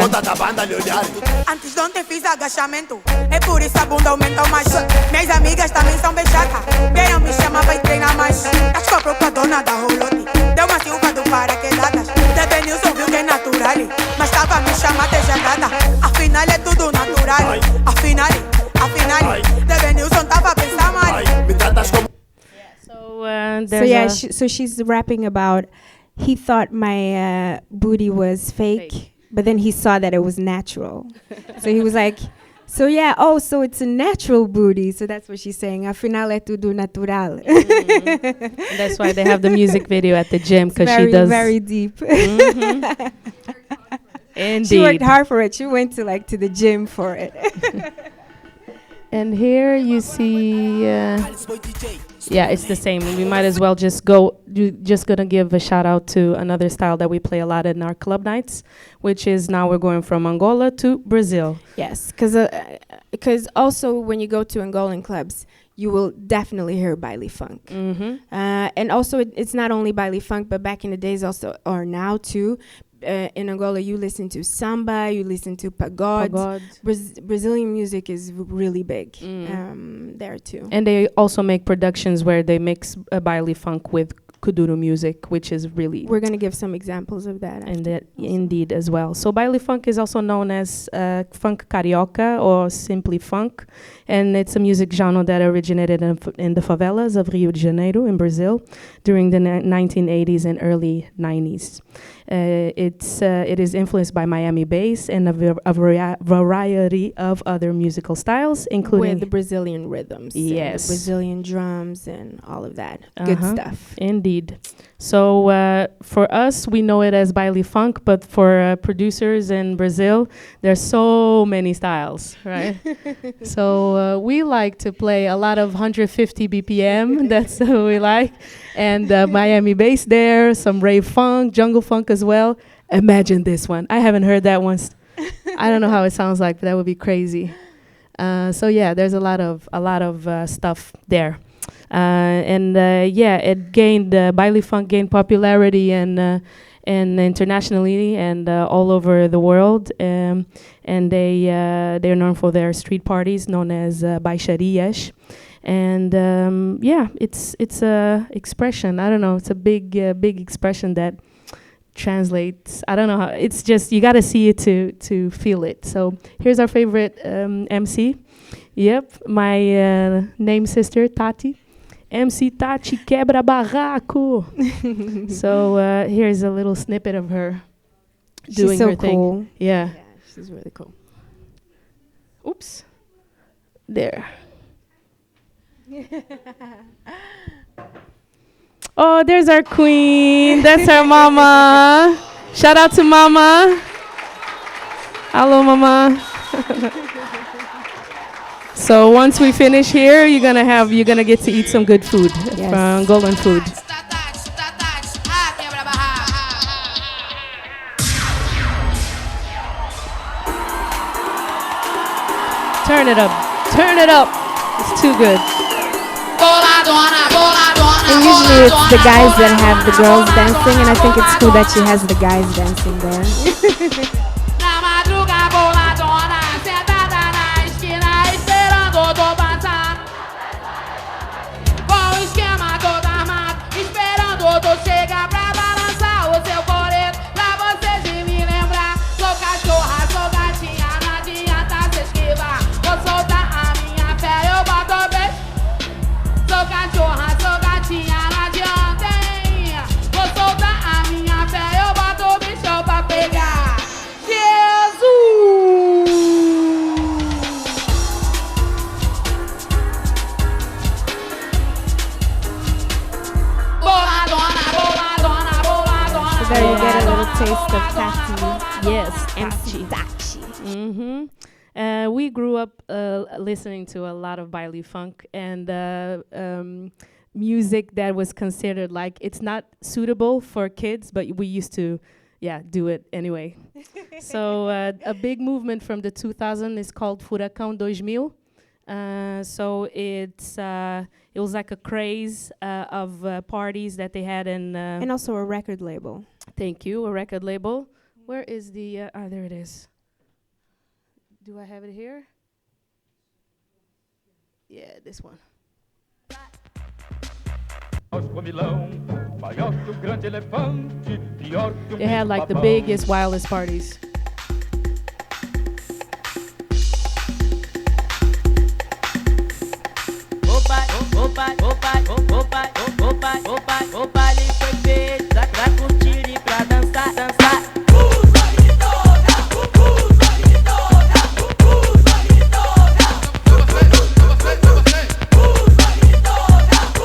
Conta da banda lhe olhar. Antes de ontem fiz agachamento, é por isso a bunda aumentou mais. Minhas amigas também são beijacas. Quem me chama vai treinar mais. Descobriu com a dona da rolote. Deu uma silva do paraquedadas. Debe Nilson viu que é natural, mas tava me chamando de jangada. Afinal é tudo natural. Afinal, Debe Nilson tava a pensar mal. Me tratas como. So yeah, so she's rapping about he thought my booty was fake, but then he saw that it was natural. So he was like, so yeah, oh, so it's a natural booty. So that's what she's saying. Afinal é tudo natural. That's why they have the music video at the gym, because she does very deep. Indeed. She worked hard for it. She went to the gym for it. And here you see, yeah, it's the same. We might as well just gonna give a shout out to another style that we play a lot in our club nights, which is now we're going from Angola to Brazil. Yes, because also when you go to Angolan clubs, you will definitely hear baile funk. And also it's not only baile funk, but back in the days also, or now too, in Angola you listen to samba, you listen to pagode. Brazilian music is really big there too. And they also make productions where they mix baile funk with kuduro music, which is really... We're going to give some examples of that. And that indeed as well. So baile funk is also known as funk carioca or simply funk. And it's a music genre that originated in the favelas of Rio de Janeiro in Brazil during the 1980s and early 90s. It is influenced by Miami bass and a variety of other musical styles, including... With the Brazilian rhythms. Yes. And the Brazilian drums and all of that. Good stuff. Indeed. So for us, we know it as baile funk, but for producers in Brazil, there's so many styles, right? So we like to play a lot of 150 BPM. That's what we like. And Miami bass there, some rave funk, jungle funk as well. Imagine this one. I haven't heard that one. I don't know how it sounds like, but that would be crazy. So yeah, there's a lot of stuff there. It gained baile funk gained popularity and internationally and all over the world. And they're known for their street parties known as baixarias. And it's a expression. I don't know. It's a big expression that translates. I don't know how. It's just you got to see it to feel it. So here's our favorite MC. Yep, my name sister Tati. MC Tati quebra barraco. So here's a little snippet of her doing her thing. Cool. Yeah, she's really cool. Oops. There. Oh, there's our queen. That's our mama. Shout out to mama. Hello, mama. So once we finish here, you're gonna get to eat some good food, from Angolan food. Turn it up. Turn it up. It's too good. And usually it's the guys that have the girls dancing, and I think it's cool that she has the guys dancing there. Na madruga boladona, sentada na esquina, esperando o tô passar. Com o esquema todo armado, esperando o tô chegar pra balançar o seu coreto, pra você de me lembrar. Sou cachorra, sou gatinha, não adianta se esquivar. Vou soltar a minha fé, eu boto o beijo. Sou cachorra, sou gatinha, não adianta, hein? Vou soltar a minha fé, eu boto o bicho pra pegar. So there you get a little taste of Tati. Yes, MC Tati. We grew up listening to a lot of baile funk and music that was considered like it's not suitable for kids, but we used to, do it anyway. So a big movement from the 2000s is called Furacão 2000. So it was like a craze of parties that they had in... and also a record label. Thank you, a record label. Where is the... there it is. Do I have it here? Yeah, this one. They had like the biggest, wildest parties. O baile foi feito pra curtir e pra dançar, dançar.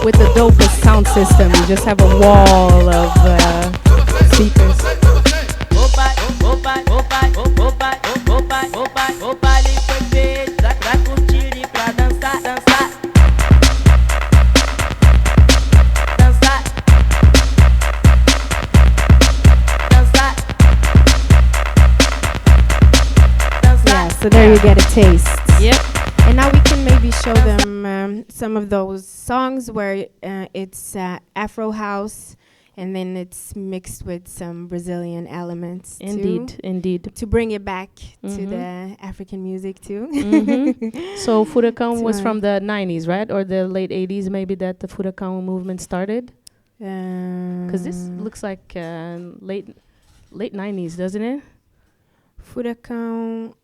With the dopest sound system, you just have a wall of speakers. O baile foi feito pra curtir e pra dançar, dançar. Dançar. Dançar. Yeah, so there you get a taste. Yep. And now we can maybe show them some of those songs where it's Afro house, and then it's mixed with some Brazilian elements. Indeed. To bring it back to the African music too. So Furacão was from the 90s, right? Or the late 80s maybe that the Furacão movement started? Because this looks like late 90s, doesn't it? Furacão...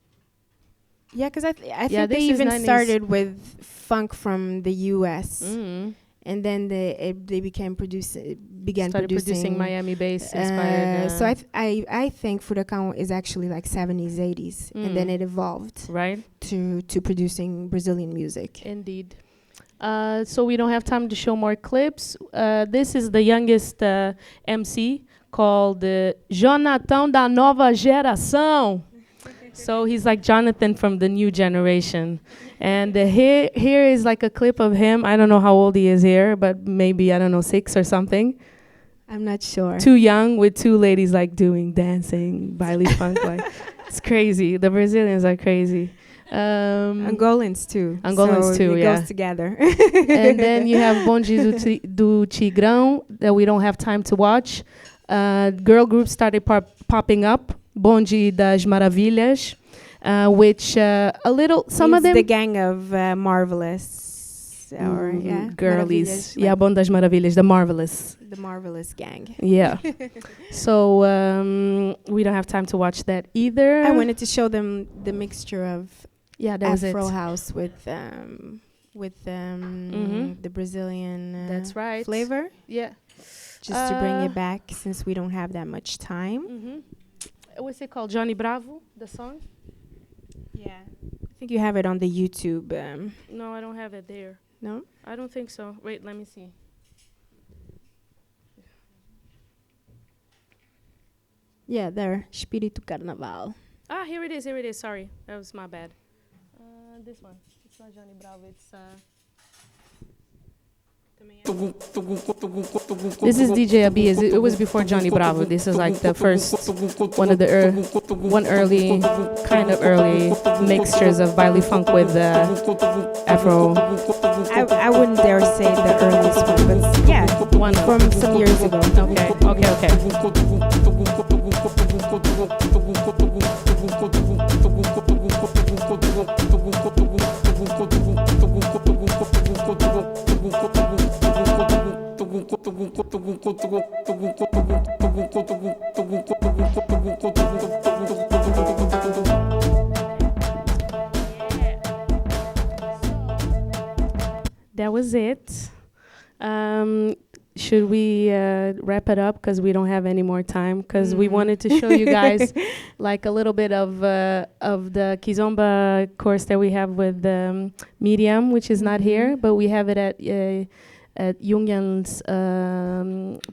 Yeah, because I think they this is even 90s. started with funk from the U.S. And then they began producing Miami bass inspired. So I think Furacão is actually like 70s, 80s, and then it evolved to producing Brazilian music. Indeed. So we don't have time to show more clips. This is the youngest MC called Jonathan da Nova Geração. So he's like Jonathan from the new generation. And here is like a clip of him. I don't know how old he is here, but maybe, 6 or something. I'm not sure. Too young with two ladies like doing dancing, baile funk. Like, it's crazy. The Brazilians are crazy. Angolans too. Angolans too, it yeah. goes together. And then you have Bonde do Tigrão that we don't have time to watch. Girl groups started popping up. Bonde das Maravilhas, which a little, some it's of them... the gang of Marvelous. Or, girlies. Yeah, Bonde das Maravilhas, the Marvelous. The Marvelous gang. Yeah. So we don't have time to watch that either. I wanted to show them the mixture of Afro house with the Brazilian That's right. flavor. Yeah. Just to bring it back, since we don't have that much time. What's it called? Johnny Bravo, the song? Yeah. I think you have it on the YouTube. No, I don't have it there. No? I don't think so. Wait, let me see. Yeah, there. Espírito Carnaval. Ah, here it is. Sorry. That was my bad. This one. It's not Johnny Bravo. It's This is DJ Abi. It was before Johnny Bravo. This is like the first one of the early kind of early mixtures of baile funk with Afro. I wouldn't dare say the earliest one, but yeah, one from some years ago. Okay. That was it. Should we wrap it up because we don't have any more time? Because we wanted to show you guys like a little bit of the Kizomba course that we have with Medium, which is not here, but we have it at Jungelen's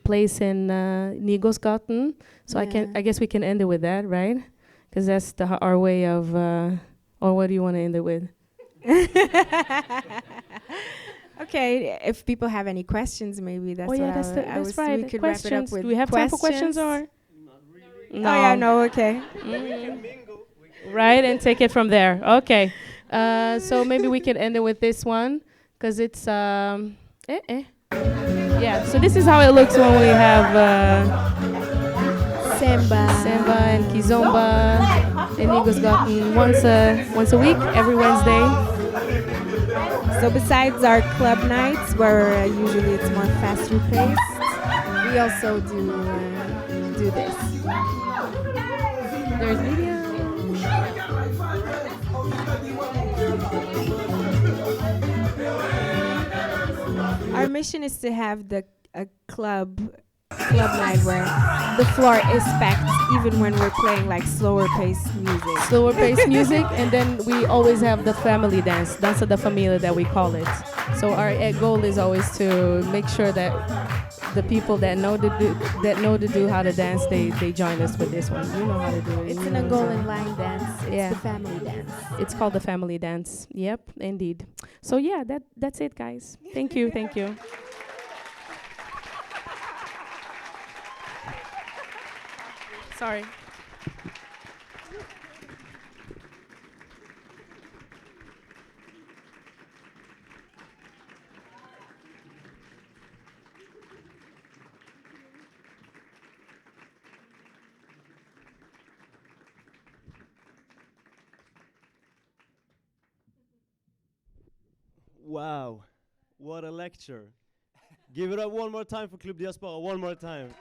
place in Nygårdsgaten. So I guess we can end it with that, right? Because that's our way of. Or what do you want to end it with? Okay, if people have any questions, maybe that's that's right. We could questions. wrap it up with Do we have time for questions or? Not really. No. Oh yeah, no, okay. Right, and take it from there. Okay. So maybe we can end it with this one, because it's Yeah, so this is how it looks when we have Samba and Kizomba in Nygårdsgaten once a week, every Wednesday. So besides our club nights, where usually it's more faster paced, we also do this. There's media. Our mission is to have a club night where the floor is packed, even when we're playing like slower paced music. And then we always have the family dance, Dança da Família that we call it. So our goal is always to make sure that the people that know to do how to dance, they join us with this one. You know how to do it. It's an Angolan line dance. It's the family dance. It's called the family dance. Yep, indeed. So yeah, that's it, guys. Thank you. Sorry. Wow, what a lecture. Give it up one more time for Klubb Diaspora, one more time.